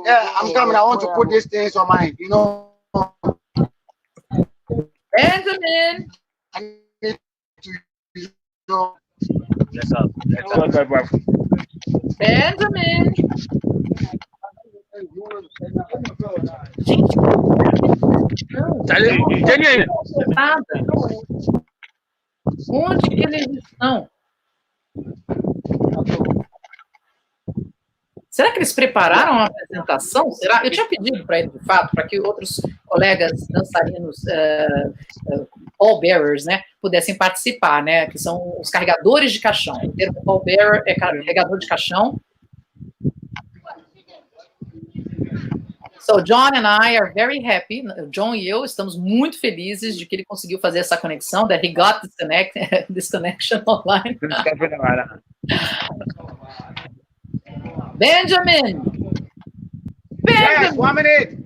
Yeah, I'm coming. I want to put these things on mine, you know. Benjamin! I need to, you know. Benjamin! Gente, nada. Onde que eles estão? Será que eles prepararam a apresentação? Será? Eu tinha pedido para ele, de fato, para que outros colegas dançarinos, pallbearers, né, pudessem participar, né, que são os carregadores de caixão. O termo pallbearer é carregador de caixão. So, John and I are very happy. John e eu estamos muito felizes de que ele conseguiu fazer essa conexão, that he got this connection online. Benjamin! Yes, 1 minute.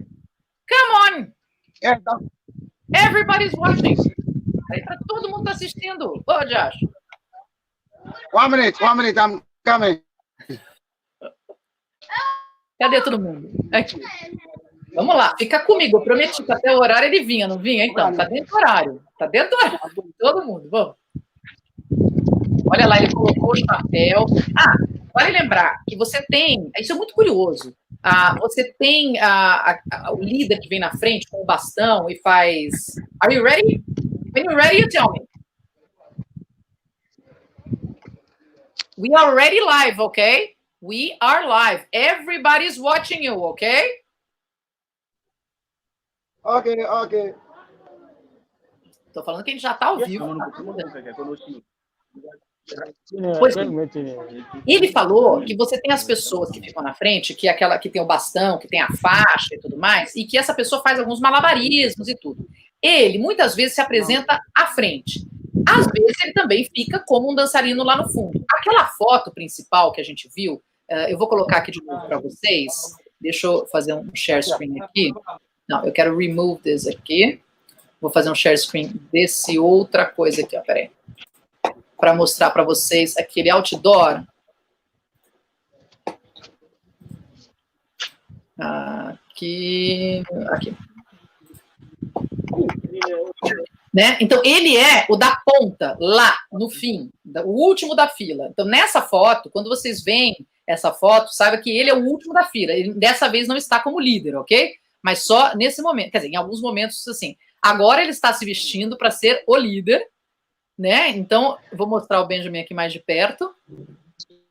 Come on! Yes, Everybody's watching. Aí tá todo mundo assistindo. Ô, Josh. 1 minute, I'm coming. Cadê todo mundo? Aqui. Vamos lá, fica comigo. Eu prometi que até o horário ele vinha, não vinha? Então, tá dentro do horário. Tá dentro do horário. Todo mundo, vamos. Olha lá, ele colocou o chapéu. Ah, vale lembrar que você tem... Isso é muito curioso. Você tem o líder que vem na frente com o bastão e faz... Are you ready? When you're ready, you tell me. We are already live, okay? We are live. Everybody's watching you, okay? Okay. Tô falando que a gente já tá ao vivo. Pois bem. Ele falou que você tem as pessoas que ficam na frente, que é aquela que tem o bastão, que tem a faixa e tudo mais, e que essa pessoa faz alguns malabarismos e tudo. Ele, muitas vezes, se apresenta à frente. Às vezes, ele também fica como um dançarino lá no fundo. Aquela foto principal que a gente viu, eu vou colocar aqui de novo para vocês. Deixa eu fazer um share screen aqui. Não, eu quero remove this aqui. Vou fazer um share screen desse outra coisa aqui, ó, peraí. Para mostrar para vocês aquele outdoor. Aqui. Né? Então, ele é o da ponta, lá, no fim, o último da fila. Então, nessa foto, quando vocês veem essa foto, saiba que ele é o último da fila. Ele, dessa vez, não está como líder, ok? Mas só nesse momento, quer dizer, em alguns momentos, assim. Agora ele está se vestindo para ser o líder, né? Então, eu vou mostrar o Benjamin aqui mais de perto.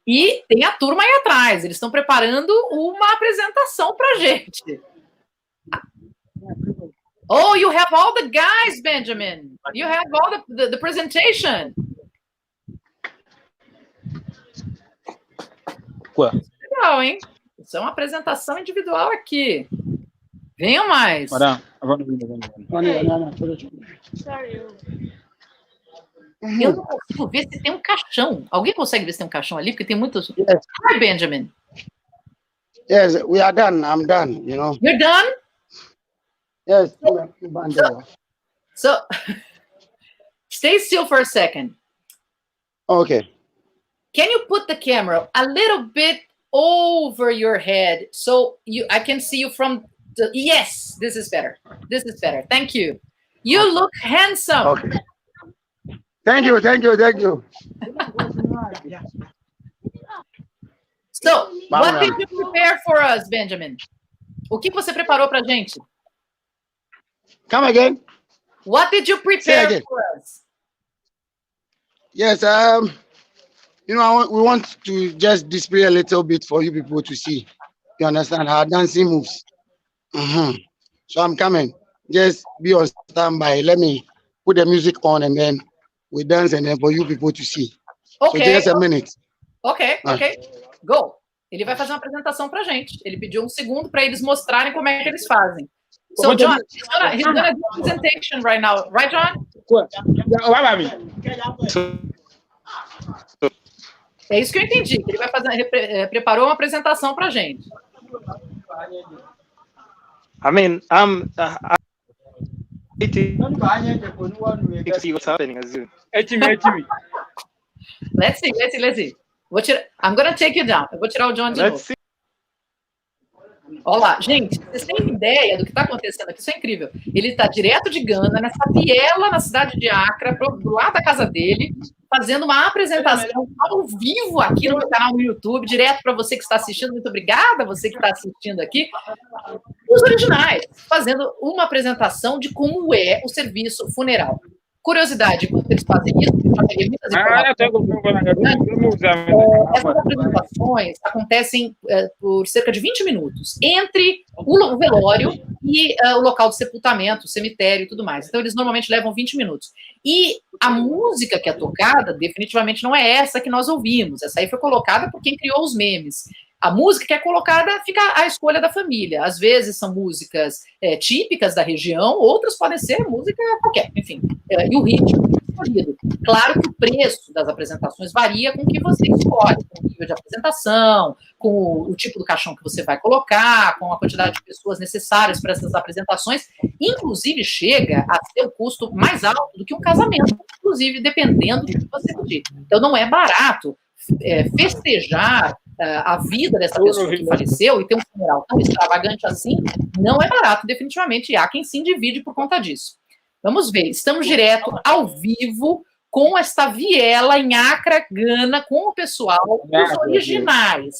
E tem a turma aí atrás. Eles estão preparando uma apresentação para a gente. Oh, you have all the guys, Benjamin. You have all the presentation. Legal, hein? Isso é uma apresentação individual aqui. Venham mais. Eu não consigo ver se tem um caixão. Alguém consegue ver se tem um caixão ali? Porque tem muitos... Yes. Hi, Benjamin. Yes, we are done. I'm done, you know. You're done? Yes. So stay still for a second. Okay. Can you put the camera a little bit over your head so I can see you from the... Yes, this is better. This is better. Thank you. You look handsome. Okay. Thank you. So, what did you prepare for us, Benjamin? O que você preparou pra gente? Come again. What did you prepare for us? Yes, you know, we want to just display a little bit for you people to see. You understand how dancing moves. So I'm coming. Just be on standby. Let me put the music on and then we dance and then for you people to see. Okay. So just a minute. Ok. Go. Ele vai fazer uma apresentação pra gente. Ele pediu um segundo para eles mostrarem como é que eles fazem. So, John, he's gonna do a presentation right now. Right, John? É isso que eu entendi. Ele vai fazer, ele preparou uma apresentação pra gente. I mean, I'm waiting to see what's happening as you. Let's see. I'm gonna take you down. Eu vou tirar o John de novo. Olha lá, gente, vocês têm ideia do que está acontecendo aqui? Isso é incrível. Ele está direto de Gana, nessa viela na cidade de Acra, do lado da casa dele, fazendo uma apresentação ao vivo aqui no meu canal no YouTube, direto para você que está assistindo. Muito obrigada, você que está assistindo aqui. Os originais, fazendo uma apresentação de como é o serviço funeral. Curiosidade, quando eles fazem isso, essas apresentações acontecem por cerca de 20 minutos, entre o velório e o local de sepultamento, o cemitério e tudo mais. Então, eles normalmente levam 20 minutos. E a música que é tocada, definitivamente não é essa que nós ouvimos. Essa aí foi colocada por quem criou os memes. A música que é colocada fica à escolha da família. Às vezes são músicas típicas da região, outras podem ser música qualquer, enfim. E o ritmo escolhido. Claro que o preço das apresentações varia com o que você escolhe, com o nível de apresentação, com o tipo do caixão que você vai colocar, com a quantidade de pessoas necessárias para essas apresentações, inclusive chega a ter um custo mais alto do que um casamento, inclusive dependendo do que você pedir. Então não é barato festejar a vida dessa pessoa que faleceu e ter um funeral tão extravagante assim, não é barato, definitivamente, e há quem se endivide por conta disso. Vamos ver, estamos direto, ao vivo, com esta viela em Acra, Gana, com o pessoal, os originais,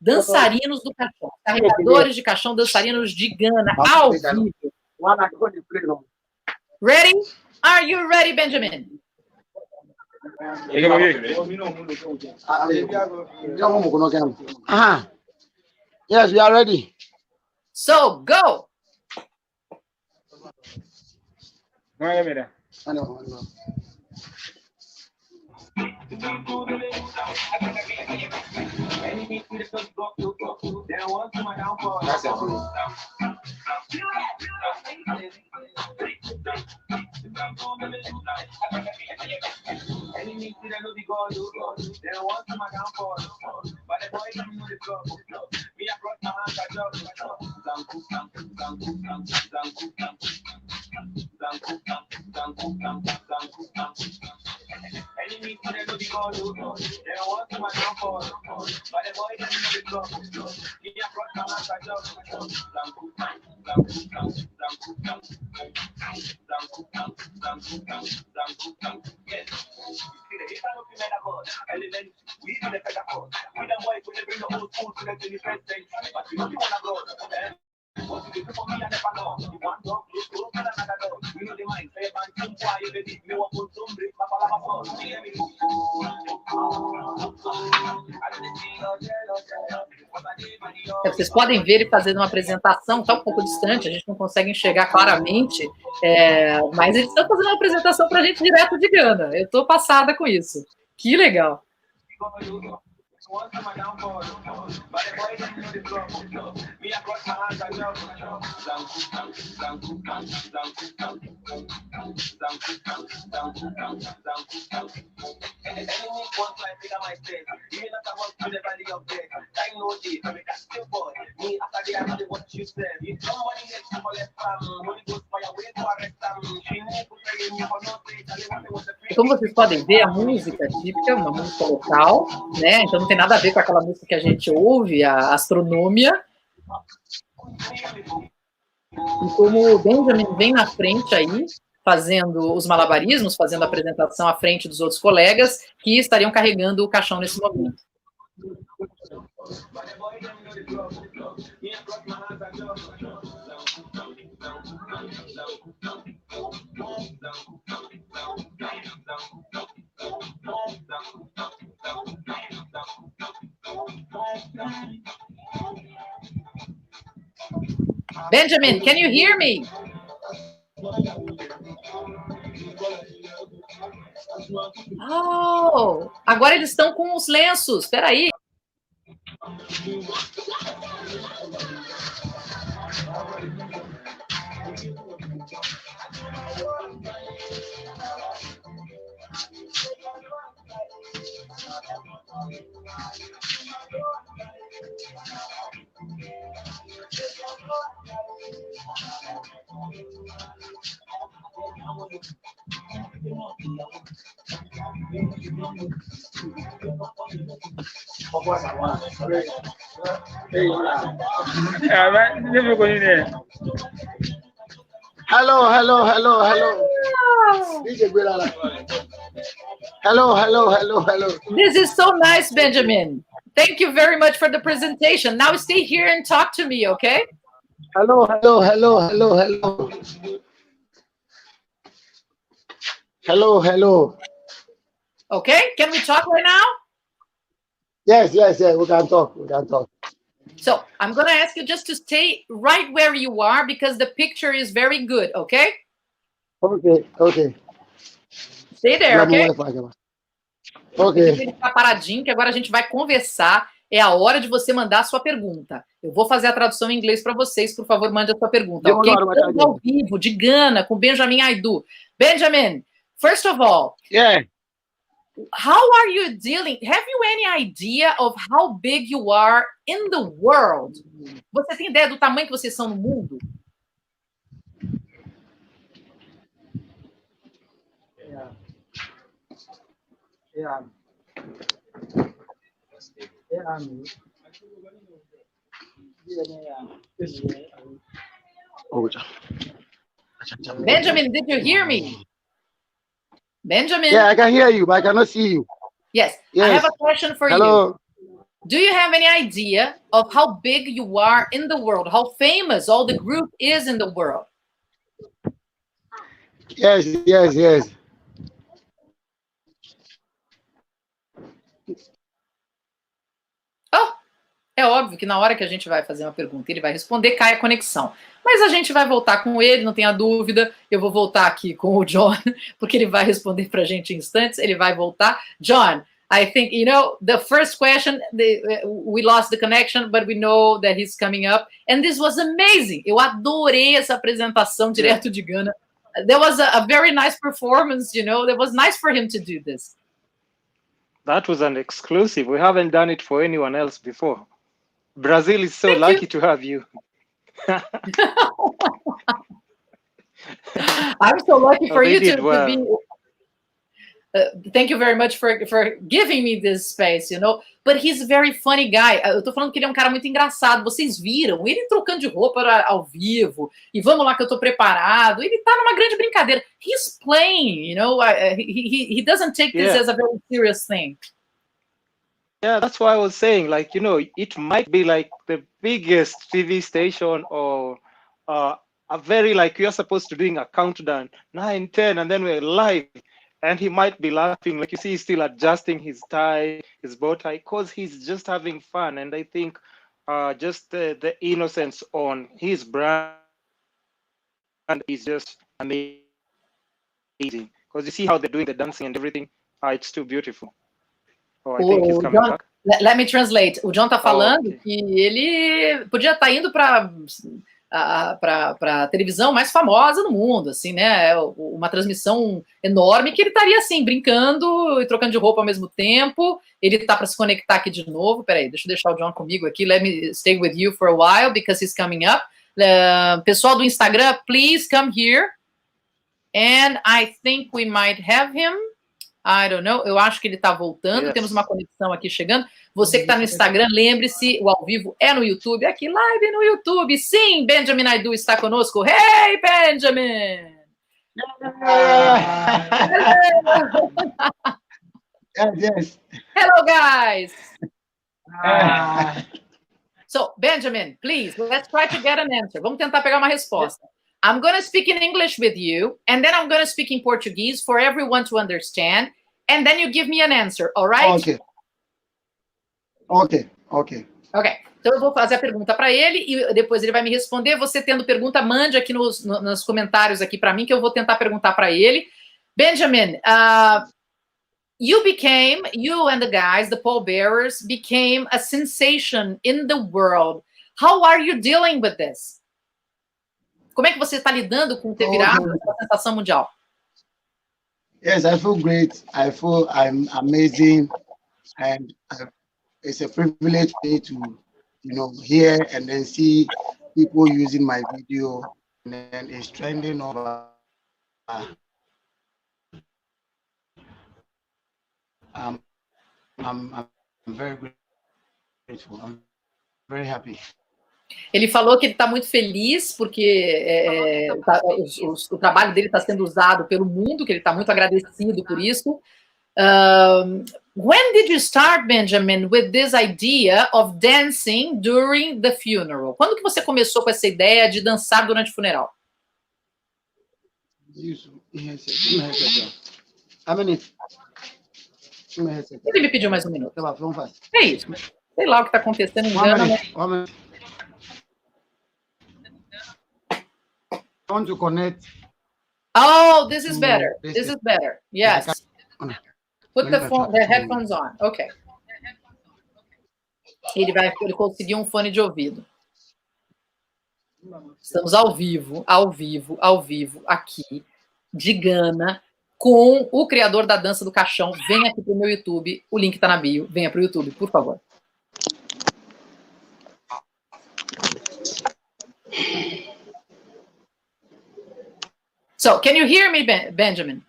dançarinos do caixão, carregadores de caixão, dançarinos de Gana, ao vivo. Ready? Are you ready, Benjamin? Yes, we are ready. So, go! Vocês podem ver ele fazendo uma apresentação, está um pouco distante, a gente não consegue enxergar claramente, mas eles estão fazendo uma apresentação para a gente direto de Gana. Eu estou passada com isso. Que legal. Como vocês podem ver, a música é típica, uma música local, né? Então não tem nada a ver com aquela música que a gente ouve, a astronômia. E como o Benjamin vem na frente aí, fazendo os malabarismos, fazendo a apresentação à frente dos outros colegas que estariam carregando o caixão nesse momento. Benjamin, can you hear me? Oh, agora eles estão com os lenços. Espera aí. Hello, hello, hello, hello. Hello, hello, hello, hello. This is so nice, Benjamin. Thank you very much for the presentation. Now stay here and talk to me, okay? Hello, hello, hello, hello, hello. Hello, hello. Okay, can we talk right now? Yes, yes, yes, we can talk, we can talk. So I'm going to ask you just to stay right where you are because the picture is very good, okay? Okay, okay. Stay there, okay? Ok. Ficar paradinho, que agora a gente vai conversar. É a hora de você mandar a sua pergunta. Eu vou fazer a tradução em inglês para vocês. Por favor, mande a sua pergunta. Ok? Estamos ao vivo, de Gana, com Benjamin Aidoo. Benjamin, First of all, Yeah. how are you dealing? Have you any idea of how big you are in the world? Você tem ideia do tamanho que vocês são no mundo? Benjamin, did you hear me? Benjamin? Yeah, I can hear you, but I cannot see you. Yes. I Yes. have a question for Hello. you. Do you have any idea of how big you are in the world? How famous all the group is in the world? Yes, yes, yes. Oh, é óbvio que na hora que a gente vai fazer uma pergunta, ele vai responder, cai a conexão. Mas a gente vai voltar com ele, não tenha dúvida. Eu vou voltar aqui com o John, porque ele vai responder para a gente em instantes. Ele vai voltar. John, I think, you know, the first question, we lost the connection, but we know that he's coming up. And this was amazing. Eu adorei essa apresentação direto de Gana. There was a very nice performance, you know. It was nice for him to do this. That was an exclusive. We haven't done it for anyone else before. Brazil is so lucky to have you. I'm so lucky for you to well. be. Thank you very much for giving me this space, you know. But he's a very funny guy. Eu tô falando que ele é um cara muito engraçado. Vocês viram ele trocando de roupa ao vivo. E vamos lá que eu tô preparado. Ele tá numa grande brincadeira. He's playing, you know. He doesn't take this as a very serious thing. Yeah, that's why I was saying, like, you know, it might be like the biggest TV station or a very, like, you're supposed to doing a countdown, 9, 10, and then we're live. And he might be laughing, like you see, he's still adjusting his tie, his bow tie, because he's just having fun. And I think just the innocence on his brand is just amazing. Because you see how they're doing the dancing and everything. It's too beautiful. Oh, I think he's coming back. Let me translate. O John tá falando que ele podia estar indo para a televisão mais famosa no mundo, assim, né? Uma transmissão enorme que ele estaria assim, brincando e trocando de roupa ao mesmo tempo. Ele tá para se conectar aqui de novo. Peraí, deixa eu deixar o John comigo aqui. Let me stay with you for a while because he's coming up. Pessoal do Instagram, please come here. And I think we might have him. I don't know, eu acho que ele está voltando, temos uma conexão aqui chegando. Você que está no Instagram, lembre-se, o ao vivo é no YouTube, aqui live no YouTube. Sim, Benjamin Aidoo está conosco. Hey, Benjamin! Yes. Hello, guys! So, Benjamin, please, let's try to get an answer. Vamos tentar pegar uma resposta. I'm going to speak in English with you, and then I'm going to speak in Portuguese for everyone to understand, and then you give me an answer, all right? Ok. Então eu vou fazer a pergunta para ele e depois ele vai me responder. Você tendo pergunta, mande aqui nos comentários aqui para mim, que eu vou tentar perguntar para ele. Benjamin, you and the guys, the pallbearers, became a sensation in the world. How are you dealing with this? Como é que você está lidando com ter virado uma sensação mundial? Yes, I feel great. I feel I'm amazing, and it's a privilege for me to, you know, hear and then see people using my video, and then it's trending over. I'm very grateful. I'm very happy. Ele falou que ele está muito feliz porque o trabalho dele está sendo usado pelo mundo, que ele está muito agradecido por isso. When did you start, Benjamin, with this idea of dancing during the funeral? Quando que você começou com essa ideia de dançar durante o funeral? Ele me pediu mais um minuto. É isso. Sei lá o que está acontecendo em Gana. I want to connect. Oh, this is better. This is better. Yes. Put the headphones on. Okay. Ele conseguiu um fone de ouvido. Estamos ao vivo, aqui, de Gana, com o criador da Dança do Caixão. Venha aqui pro meu YouTube, o link tá na bio. Venha pro YouTube, por favor. So, can you hear me, Benjamin?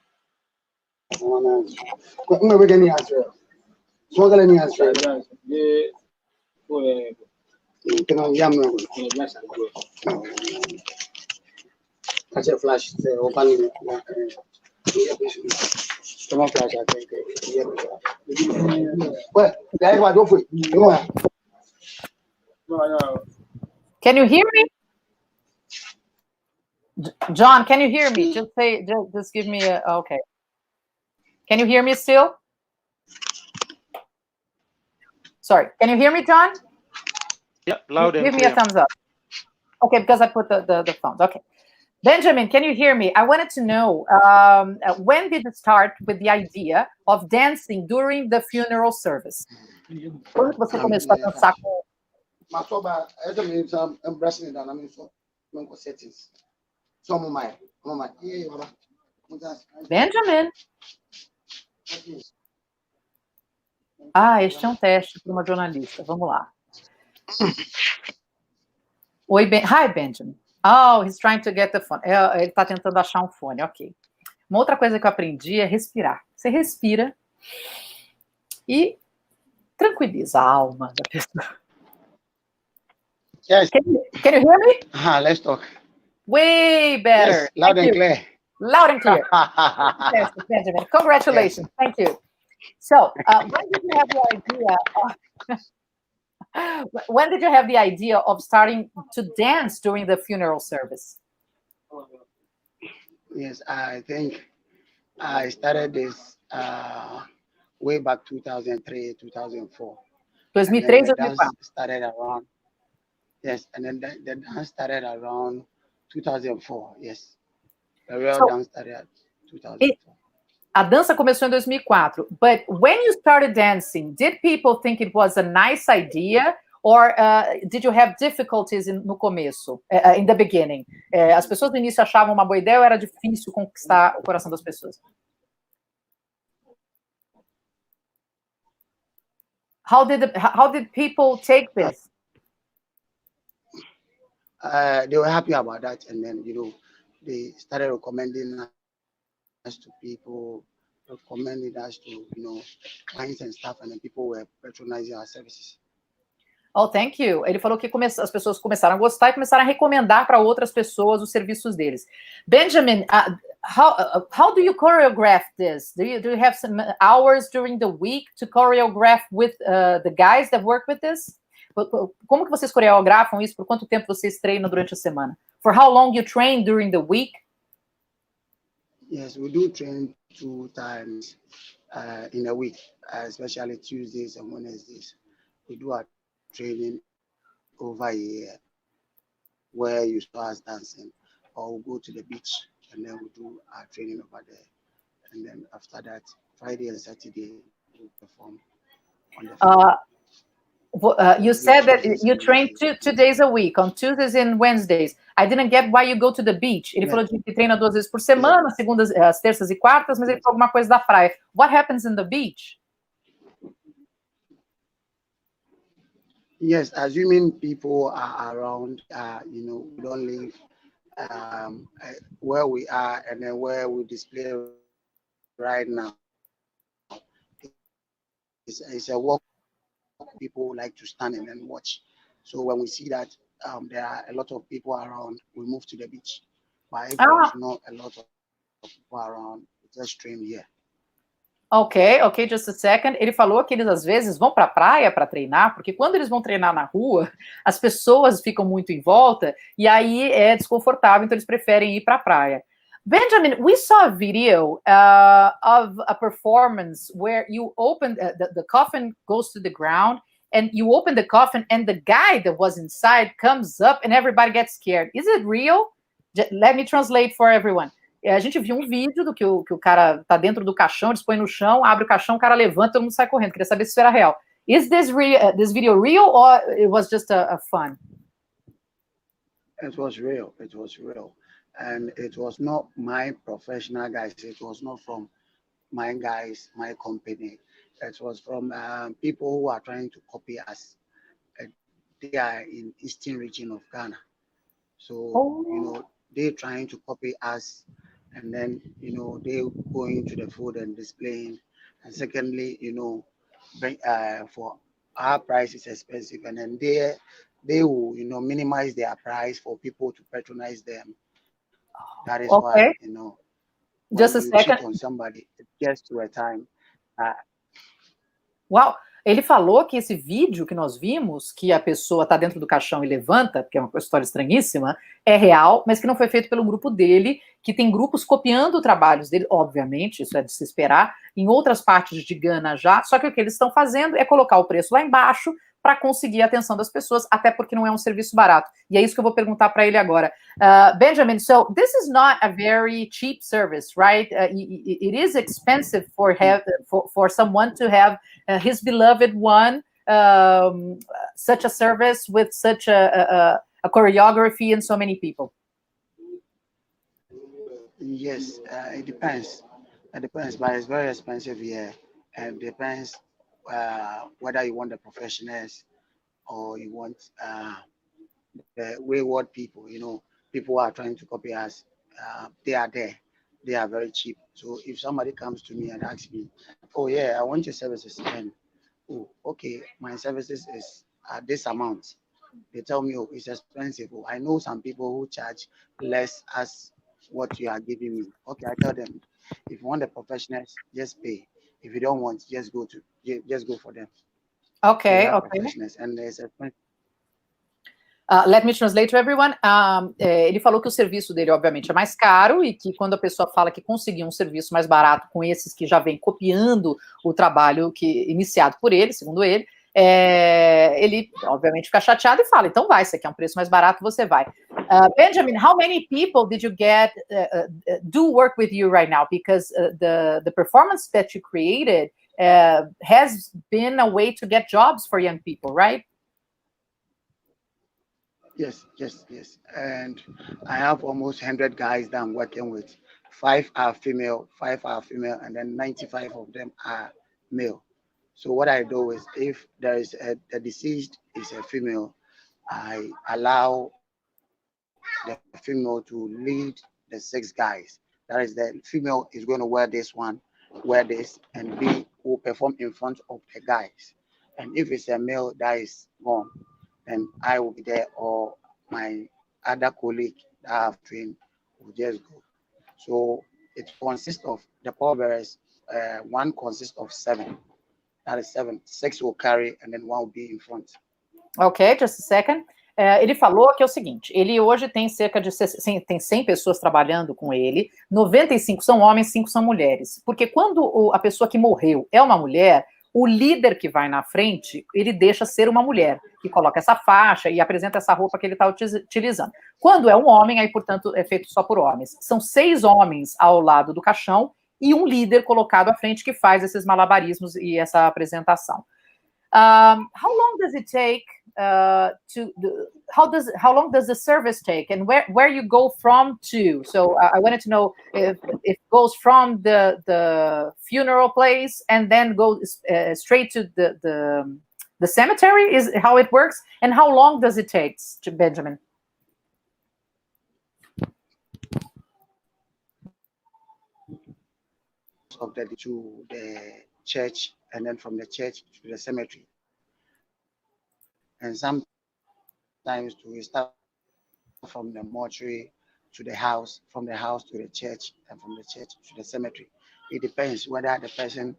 Flash, Can you hear me? John, can you hear me? Just give me a, okay. Can you hear me still? Sorry, can you hear me, John? Yeah, loud and clear. Give me a thumbs up. Okay, because I put the phones. Okay. Benjamin, can you hear me? I wanted to know, when did you start with the idea of dancing during the funeral service? Quando você começou a dançar com... Benjamin? Ah, este é um teste para uma jornalista. Vamos lá. Oi, Hi, Benjamin. Oh, he's trying to get the phone. Ele está tentando achar um fone, ok. Uma outra coisa que eu aprendi é respirar. Você respira e tranquiliza a alma da pessoa. Yes. Can you hear me? Let's talk. Way better. Yes, loud and clear. Loud and clear. Yes, Benjamin. Congratulations. Yes. Thank you. So, when did you have the idea? When did you have the idea of starting to dance during the funeral service? Yes, I think I started this way back 2003, 2004. 2003, 2004. Started around. Yes, and then the dance started around 2004. Yes, the real dance started at 2004. A dança começou em 2004. But when you started dancing, did people think it was a nice idea, or did you have difficulties no começo, in the beginning? As pessoas no início achavam uma boa ideia ou era difícil conquistar o coração das pessoas? How did people take this? They were happy about that, and then they started recommending us to people, recommending us to clients and stuff, and then people were patronizing our services. Oh, thank you. Ele falou que as pessoas começaram a gostar e começaram a recomendar para outras pessoas os serviços deles. Benjamin, how do you choreograph this? Do you have some hours during the week to choreograph with the guys that work with this? Como que vocês coreografam isso? Por quanto tempo vocês treinam durante a semana? For how long you train during the week? Yes, we do train 2 times in a week, especially Tuesdays and Wednesdays. We do our training over here where you saw us dancing, or we'll go to the beach and then we do our training over there. And then after that, Friday and Saturday, we perform on the field. You said that you train two days a week, on Tuesdays and Wednesdays. I didn't get why you go to the beach. Ele falou que treina 2 vezes por semana, segundas, terças e quartas, mas ele falou alguma coisa da praia. What happens in the beach? Yes, assuming people are around, we don't live where we are and then where we display right now. It's a walk. People like to stand and then watch. So when we see that there are a lot of people around, we move to the beach. But if there's not a lot of people around, we just train here. Ok, just a second. Ele falou que eles às vezes vão para a praia para treinar, porque quando eles vão treinar na rua, as pessoas ficam muito em volta e aí é desconfortável, então eles preferem ir para a praia. Benjamin, we saw a video of a performance where you open, the coffin goes to the ground and you open the coffin and the guy that was inside comes up and everybody gets scared. Is it real? Let me translate for everyone. A gente viu um vídeo do que o cara tá dentro do caixão, eles põem no chão, abre o caixão, o cara levanta, todo mundo sai correndo. Queria saber se isso era real. Is this video real or it was just a fun? It was real. It was real. And it was not my professional guys. It was not from my guys, my company. It was from people who are trying to copy us. Uh, They are in eastern region of Ghana. So, they're trying to copy us. And then, they going to the food and displaying. And secondly, for our price is expensive. And then they will, minimize their price for people to patronize them. That is why, Just a when you second. cheat on somebody, it gets to a time. Uau! Ele falou que esse vídeo que nós vimos, que a pessoa está dentro do caixão e levanta, que é uma história estranhíssima, é real, mas que não foi feito pelo grupo dele, que tem grupos copiando trabalhos dele, obviamente, isso é de se esperar, em outras partes de Gana já, só que o que eles estão fazendo é colocar o preço lá embaixo para conseguir a atenção das pessoas, até porque não é um serviço barato. E é isso que eu vou perguntar para ele agora. Benjamin, so this is not a very cheap service, right? It is expensive for someone to have his beloved one, such a service with such a choreography and so many people. Yes, it depends. It depends, but it's very expensive here. And it depends whether you want the professionals or you want the wayward people. People who are trying to copy us. They are there. They are very cheap. So if somebody comes to me and asks me, "Oh yeah, I want your services," and okay, my services is this amount. They tell me, "Oh, it's expensive." Oh, I know some people who charge less as what you are giving me. Okay, I tell them, if you want the professionals, just pay. If you don't want, just go for them. Okay. And there's a let me translate to everyone. Ele falou que o serviço dele, obviamente, é mais caro e que quando a pessoa fala que conseguiu um serviço mais barato com esses que já vem copiando o trabalho iniciado por ele, segundo ele, ele, obviamente, fica chateado e fala, então vai, você quer um preço mais barato, você vai. Benjamin, how many people did you get do work with you right now? Because the performance that you created has been a way to get jobs for young people, right? Yes. And I have almost 100 guys that I'm working with. 5 are female, and then 95 of them are male. So what I do is, if there is the deceased is a female, I allow the female to lead the 6 guys. That is, the female is going to wear this one, wear this, and B will perform in front of the guys. And if it's a male that is gone, then I will be there, or my other colleague that I have trained will just go. So it consists of the pallbearers. One consists of 7. That is 7. 6 will carry, and then 1 will be in front. Ok, just a second. Ele falou que é o seguinte, ele hoje tem cerca de 100 pessoas trabalhando com ele, 95 são homens, 5 são mulheres. Porque quando a pessoa que morreu é uma mulher, o líder que vai na frente, ele deixa ser uma mulher, que coloca essa faixa e apresenta essa roupa que ele está utilizando. Quando é um homem, aí, portanto, é feito só por homens. São 6 homens ao lado do caixão e um líder colocado à frente que faz esses malabarismos e essa apresentação. How long does it take how long does the service take, and where you go from to? So I wanted to know if it goes from the funeral place and then goes straight to the cemetery, is how it works, and how long does it take, Benjamin? To the church, and then from the church to the cemetery. And sometimes we start from the mortuary to the house, from the house to the church, and from the church to the cemetery. It depends whether the person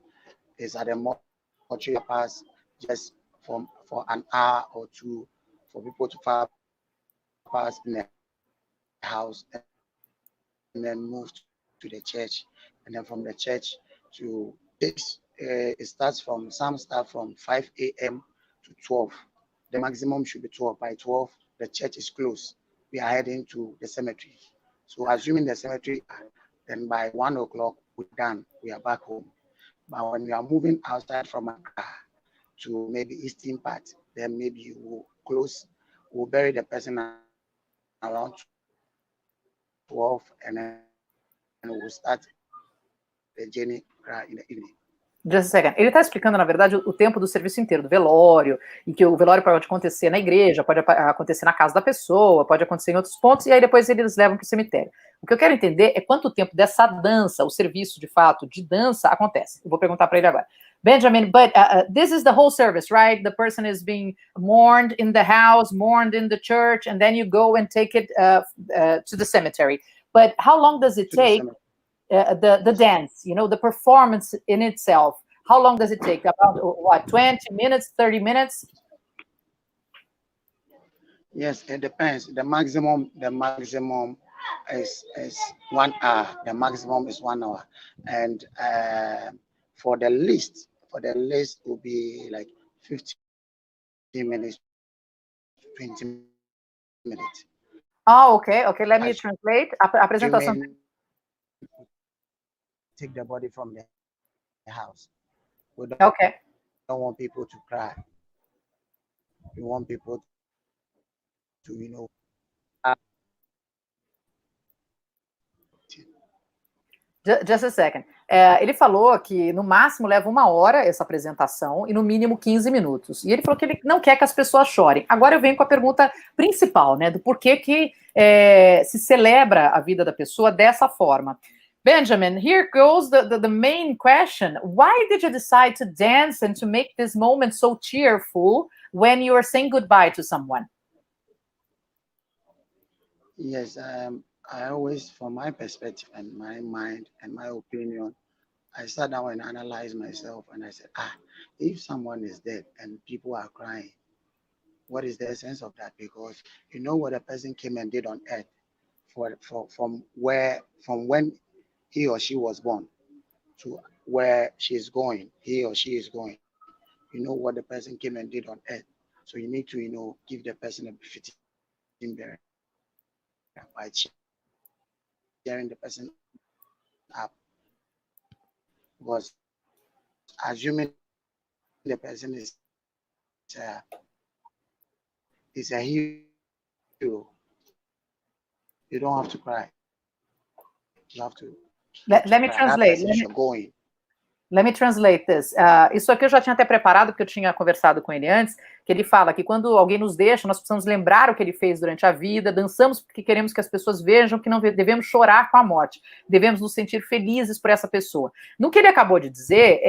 is at the mortuary pass just for an hour or 2 for people to pass in the house, and then move to the church, and then from the church to this. Some start from 5 a.m. to 12. The maximum should be 12. By 12, the church is closed. We are heading to the cemetery. So assuming the cemetery, then by 1 o'clock, we're done. We are back home. But when we are moving outside from Acra to maybe eastern part, then maybe we'll bury the person around 12, and then we'll start the journey in the evening. Just a second. Ele está explicando, na verdade, o tempo do serviço inteiro, do velório, e que o velório pode acontecer na igreja, pode acontecer na casa da pessoa, pode acontecer em outros pontos, e aí depois eles levam para o cemitério. O que eu quero entender é quanto tempo dessa dança, o serviço, de fato, de dança, acontece. Eu vou perguntar para ele agora. Benjamin, but this is the whole service, right? The person is being mourned in the house, mourned in the church, and then you go and take it to the cemetery. But how long does it take? The dance, you know, the performance in itself, how long does it take? About what, 20 minutes, 30 minutes? Yes, it depends. The maximum is 1 hour. The maximum is 1 hour, and for the least will be like 15 minutes, 20 minutes. Oh, okay. Let me translate. A apresentação. Take the body from the house. We don't want people to cry. We want people to, you know. Just a second. Ele falou que no máximo leva 1 hora essa apresentação e no mínimo 15 minutos. E ele falou que ele não quer que as pessoas chorem. Agora eu venho com a pergunta principal, né? Do porquê que se celebra a vida da pessoa dessa forma. Benjamin, here goes the main question. Why did you decide to dance and to make this moment so cheerful when you are saying goodbye to someone? Yes, I always, from my perspective and my mind and my opinion, I sat down and analyzed myself, and I said, if someone is dead and people are crying, what is the essence of that? Because you know what a person came and did on earth from when he or she was born to where she's going, he or she is going. You know what the person came and did on earth. So you need to, you know, give the person a befitting burial by cheering the person up. Because assuming the person is a hero, you don't have to cry. You have to. Let me translate. Let me translate this. Isso aqui eu já tinha até preparado, porque eu tinha conversado com ele antes, que ele fala que quando alguém nos deixa, nós precisamos lembrar o que ele fez durante a vida, dançamos porque queremos que as pessoas vejam que não devemos chorar com a morte, devemos nos sentir felizes por essa pessoa. No que ele acabou de dizer,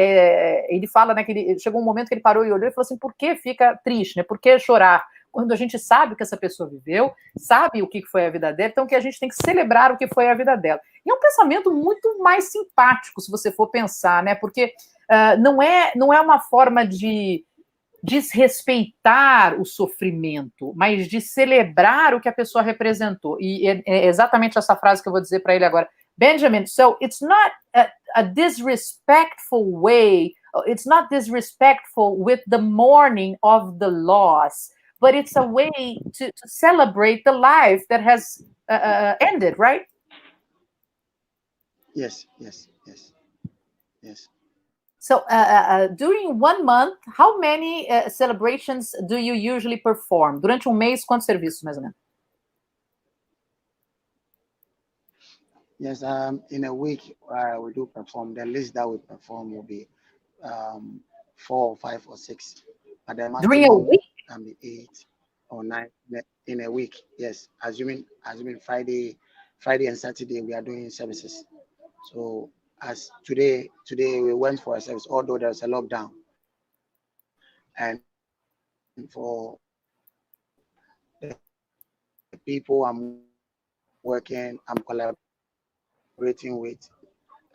ele fala, né, que chegou um momento que ele parou e olhou e falou assim, por que fica triste, né? Por que chorar? Quando a gente sabe o que essa pessoa viveu, sabe o que foi a vida dela, então que a gente tem que celebrar o que foi a vida dela. E é um pensamento muito mais simpático, se você for pensar, né? Porque não é uma forma de desrespeitar o sofrimento, mas de celebrar o que a pessoa representou. E é exatamente essa frase que eu vou dizer para ele agora. Benjamin, so it's not a disrespectful way, it's not disrespectful with the mourning of the loss, but it's a way to celebrate the life that has ended, right? Yes. So during 1 month, how many celebrations do you usually perform? Durante mês, quantos serviços, mais ou menos? Yes, in a week, we do perform. The least that we perform will be 4 or 5 or 6. During a week? Can be 8 or 9 in a week. Yes, assuming Friday and Saturday we are doing services. So as today we went for a service, although there's a lockdown, and for the people I'm collaborating with,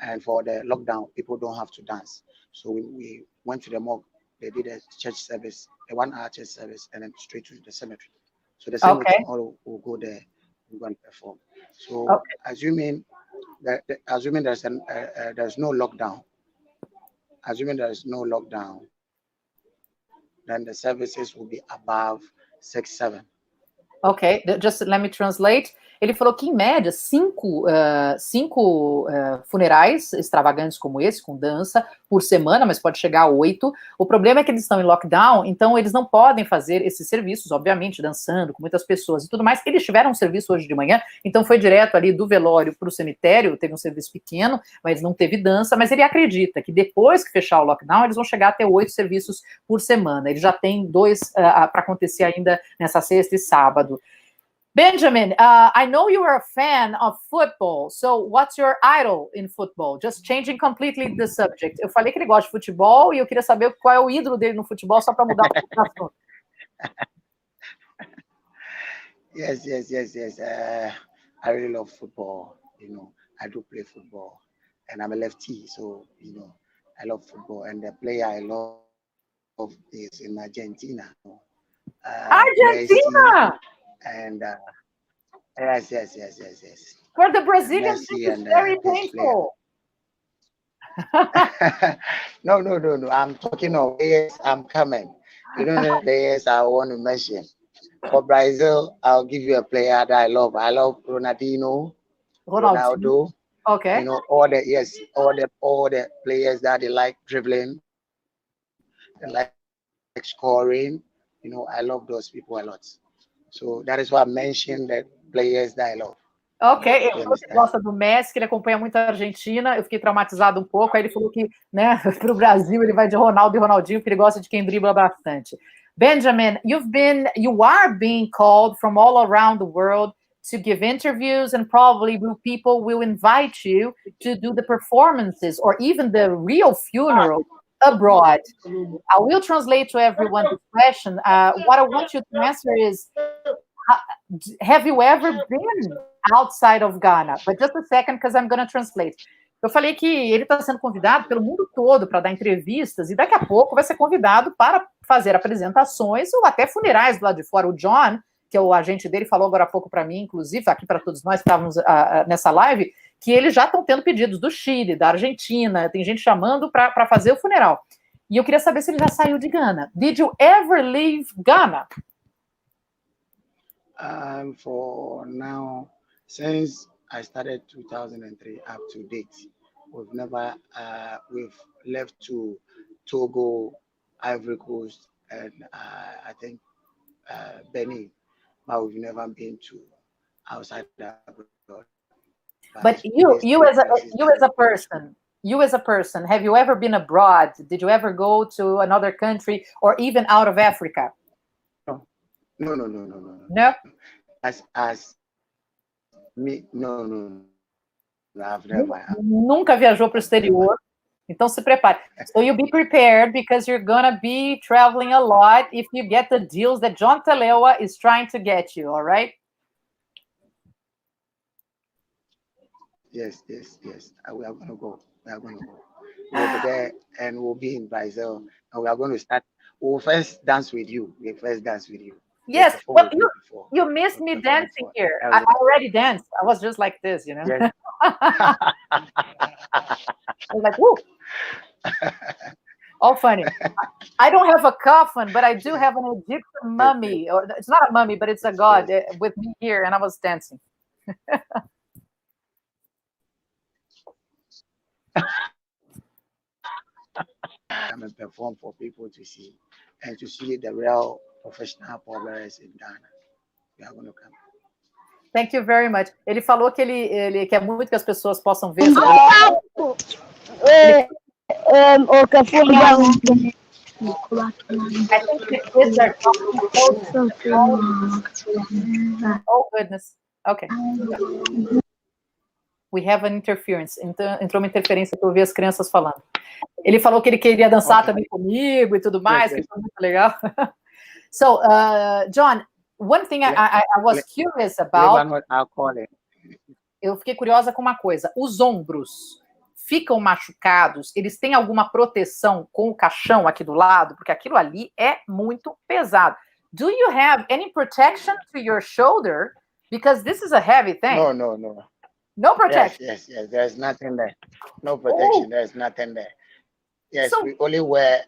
and for the lockdown, people don't have to dance. So we went to the mosque. They did a church service, a 1 hour church service, and then straight to the cemetery. So the cemetery all will go there. We're going to perform. So assuming there's no lockdown, then the services will be above 6, 7. Ok, just let me translate. Ele falou que, em média, cinco funerais extravagantes como esse, com dança, por semana, mas pode chegar a 8. O problema é que eles estão em lockdown, então eles não podem fazer esses serviços, obviamente, dançando com muitas pessoas e tudo mais. Eles tiveram um serviço hoje de manhã, então foi direto ali do velório para o cemitério, teve um serviço pequeno, mas não teve dança, mas ele acredita que depois que fechar o lockdown, eles vão chegar até 8 serviços por semana. Ele já tem 2 para acontecer ainda nessa sexta e sábado. Benjamin, I know you are a fan of football, so what's your idol in football? Just changing completely the subject. Eu falei que ele gosta de futebol e eu queria saber qual é o ídolo dele no futebol, só para mudar o assunto. Yes. I really love football. I do play football, and I'm a lefty, so I love football. And the player I love is in Argentina. Argentina! Messi, and yes. For the Brazilians, this is very painful. No. I'm talking of players. I'm coming. You know the players I want to mention. For Brazil, I'll give you a player that I love. I love Ronaldo. Okay. All the players that they like dribbling, they like scoring. I love those people a lot. So that is why I mentioned the players that I love. Ok, ele gosta do Messi, que ele acompanha muito a Argentina. Eu fiquei traumatizado um pouco. Aí ele falou que, né, para o Brasil ele vai de Ronaldo e Ronaldinho, que ele gosta de quem dribla bastante. Benjamin, you are being called from all around the world to give interviews, and probably people will invite you to do the performances or even the real funeral abroad. I will translate to everyone the question. What I want you to answer is, have you ever been outside of Ghana? But just a second, because I'm going to translate. Eu falei que ele está sendo convidado pelo mundo todo para dar entrevistas e daqui a pouco vai ser convidado para fazer apresentações ou até funerais do lado de fora. O John, que é o agente dele, falou agora há pouco para mim, inclusive, aqui para todos nós que estávamos nessa live, que eles já estão tendo pedidos do Chile, da Argentina, tem gente chamando para fazer o funeral. E eu queria saber se ele já saiu de Gana. Did you ever leave Ghana? For now, since I started 2003 up to date, we've left to Togo, Ivory Coast, and I think Benin, but we've never been to outside abroad. But you as a person, have you ever been abroad? Did you ever go to another country or even out of Africa? No. No? As me, no. I've never. Nunca viajou para o exterior. Então se prepare. So you be prepared because you're gonna be traveling a lot if you get the deals that John Telewa is trying to get you, all right? Yes. We are going to go. We'll be there and we'll be in Brazil. And we are going to start. We'll first dance with you. Yes, well, you missed me dancing here. I already danced. I was just like this, Yes. I was like, woo. All funny. I don't have a coffin, but I do have an Egyptian mummy. Or it's not a mummy, but it's a god with me here, and I was dancing. Come and perform for people to see, and to see the real professional performers in Ghana. We are going to come. Thank you very much. Ele falou que ele quer muito que as pessoas possam ver. Oh, goodness. Okay. We have an interference. Então, entrou uma interferência que eu ouvi as crianças falando. Ele falou que ele queria dançar também comigo e tudo mais, que foi muito legal. So, John, one thing I was curious about... Eu fiquei curiosa com uma coisa. Os ombros ficam machucados? Eles têm alguma proteção com o caixão aqui do lado? Porque aquilo ali é muito pesado. Do you have any protection to your shoulder? Because this is a heavy thing. No. No protection? Yes. There's nothing there. No protection. There's nothing there. Yes, so, we only wear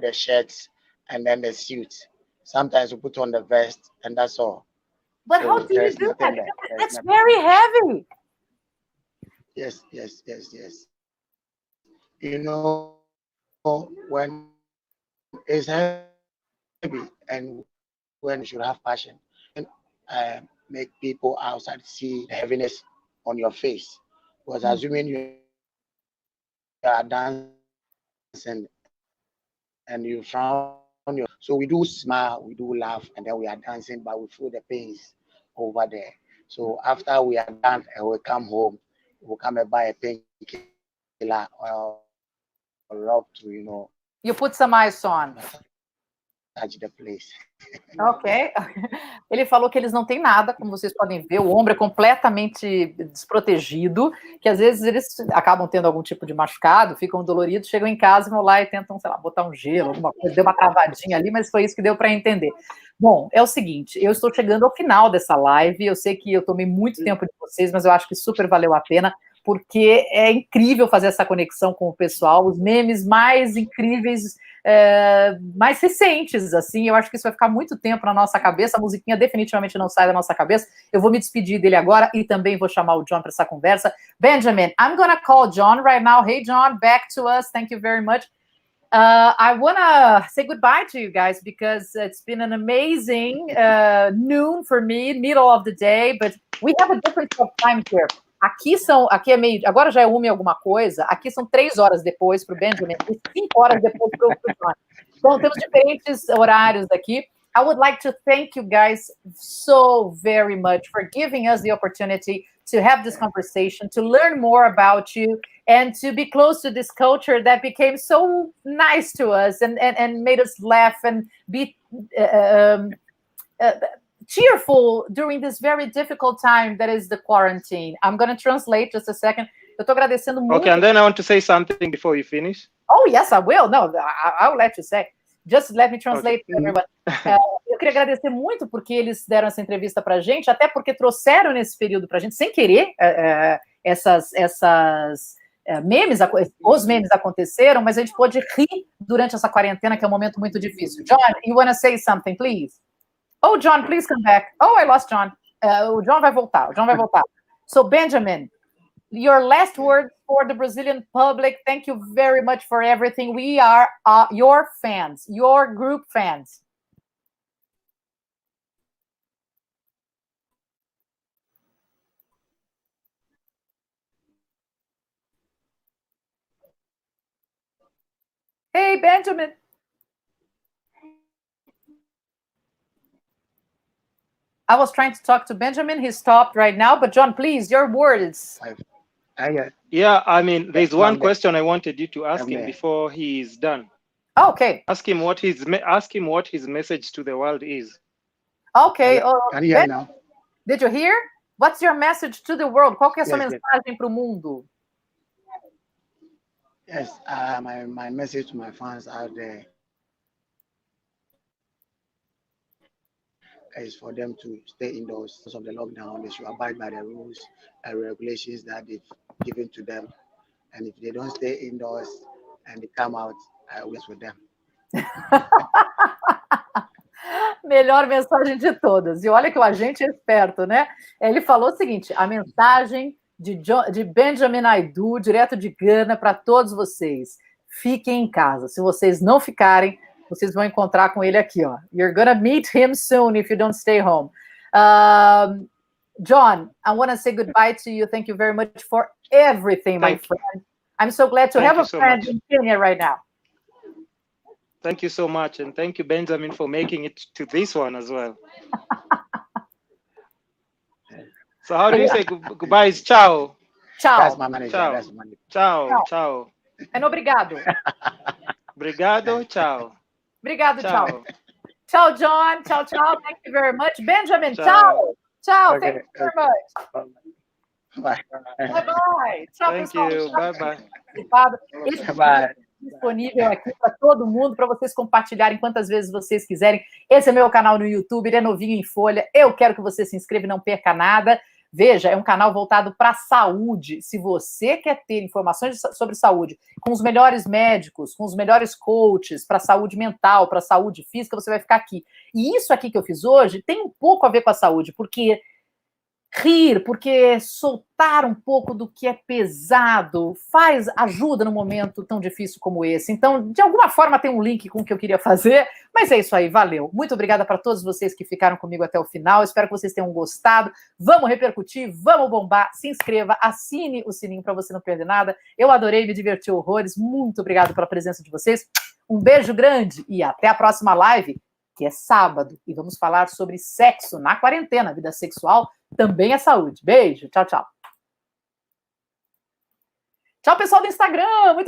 the shirts and then the suit. Sometimes we put on the vest and that's all. But So how do you there's do nothing that? there. There's That's nothing. very heavy. Yes. You know, when it's heavy and when you should have passion, and make people outside see the heaviness on your face. Because assuming you are dancing and you frown, so we do smile, we do laugh, and then we are dancing, but we feel the pains over there. So after we are done and we come home, we'll come and buy a painkiller or rub to, You put some ice on. touch the place. Ok. Ele falou que eles não têm nada, como vocês podem ver, o ombro é completamente desprotegido, que às vezes eles acabam tendo algum tipo de machucado, ficam doloridos, chegam em casa, vão lá e tentam, sei lá, botar um gelo, alguma coisa, deu uma travadinha ali, mas foi isso que deu para entender. Bom, é o seguinte, eu estou chegando ao final dessa live, eu sei que eu tomei muito tempo de vocês, mas eu acho que super valeu a pena, porque é incrível fazer essa conexão com o pessoal, os memes mais incríveis, mais recentes, assim, eu acho que isso vai ficar muito tempo na nossa cabeça, a musiquinha definitivamente não sai da nossa cabeça. Eu vou me despedir dele agora e também vou chamar o John para essa conversa. Benjamin, I'm gonna call John right now. Hey, John, back to us. Thank you very much. I want to say goodbye to you guys because it's been an amazing noon for me, middle of the day, but we have a different time here. Aqui é meio, agora já é 1 e alguma coisa, aqui são 3 horas depois para o Benjamin e 5 horas depois para o John. Então, temos diferentes horários aqui. I would like to thank you guys so very much for giving us the opportunity to have this conversation, to learn more about you, and to be close to this culture that became so nice to us and made us laugh and be cheerful during this very difficult time that is the quarantine. I'm going to translate just a second. Eu estou agradecendo muito. Okay, and then I want to say something before you finish. Oh, yes, I will. No, I'll let you say. Just let me translate for everyone. Eu queria agradecer muito porque eles deram essa entrevista para a gente, até porque trouxeram nesse período para a gente, sem querer, os memes aconteceram, mas a gente pôde rir durante essa quarentena, que é um momento muito difícil. John, you want to say something, please? Oh, John, please come back. Oh, I lost John. O John vai voltar. So, Benjamin, your last word for the Brazilian public. Thank you very much for everything. We are your fans, your group fans. Hey, Benjamin. I was trying to talk to Benjamin. He stopped right now. But John, please, your words. Yeah, I mean, there's one question I wanted you to ask him before he's done. Okay. Ask him what his message to the world is. Okay. Can you hear now? Did you hear? What's your message to the world? Qual que é a sua mensagem para o mundo? Yes, my message to my fans out there is for them to stay indoors because of the lockdown. They should abide by the rules and regulations that they've given to them. And if they don't stay indoors and they come out, I will with them. Melhor mensagem de todas. E olha que o agente é esperto, né? Ele falou o seguinte, a mensagem de Benjamin Aidoo, direto de Gana, para todos vocês. Fiquem em casa. Se vocês não ficarem, vocês vão encontrar com ele aqui, ó. You're gonna meet him soon if you don't stay home. John, I want to say goodbye to you. Thank you very much for everything, my friend. I'm so glad to have a friend in Quênia right now. Thank you so much, and thank you, Benjamin, for making it to this one as well. So how do you say goodbye? Ciao. Ciao. That's my manager. Ciao. That's my manager. Ciao. Ciao. And obrigado. Obrigado. Ciao. Obrigado, Ciao. ciao. Ciao, John. Ciao, ciao. Thank you very much. Benjamin, ciao. Ciao. Okay. Thank you very much. Bye. Bye-bye. Tchau, Thank pessoal. you. Bye-bye. Esse Bye. disponível aqui para todo mundo, para vocês compartilharem quantas vezes vocês quiserem. Esse é meu canal no YouTube, ele é novinho em folha. Eu quero que você se inscreva e não perca nada. Veja, é um canal voltado para a saúde. Se você quer ter informações sobre saúde com os melhores médicos, com os melhores coaches para saúde mental, para saúde física, você vai ficar aqui. E isso aqui que eu fiz hoje tem um pouco a ver com a saúde, porque rir, porque soltar um pouco do que é pesado ajuda num momento tão difícil como esse. Então, de alguma forma tem um link com o que eu queria fazer, mas é isso aí, valeu. Muito obrigada para todos vocês que ficaram comigo até o final, espero que vocês tenham gostado. Vamos repercutir, vamos bombar, se inscreva, assine o sininho para você não perder nada. Eu adorei, me diverti horrores, muito obrigado pela presença de vocês. Um beijo grande e até a próxima live, que é sábado, e vamos falar sobre sexo na quarentena, vida sexual também é saúde. Beijo, tchau, tchau. Tchau, pessoal do Instagram, muito obrigada.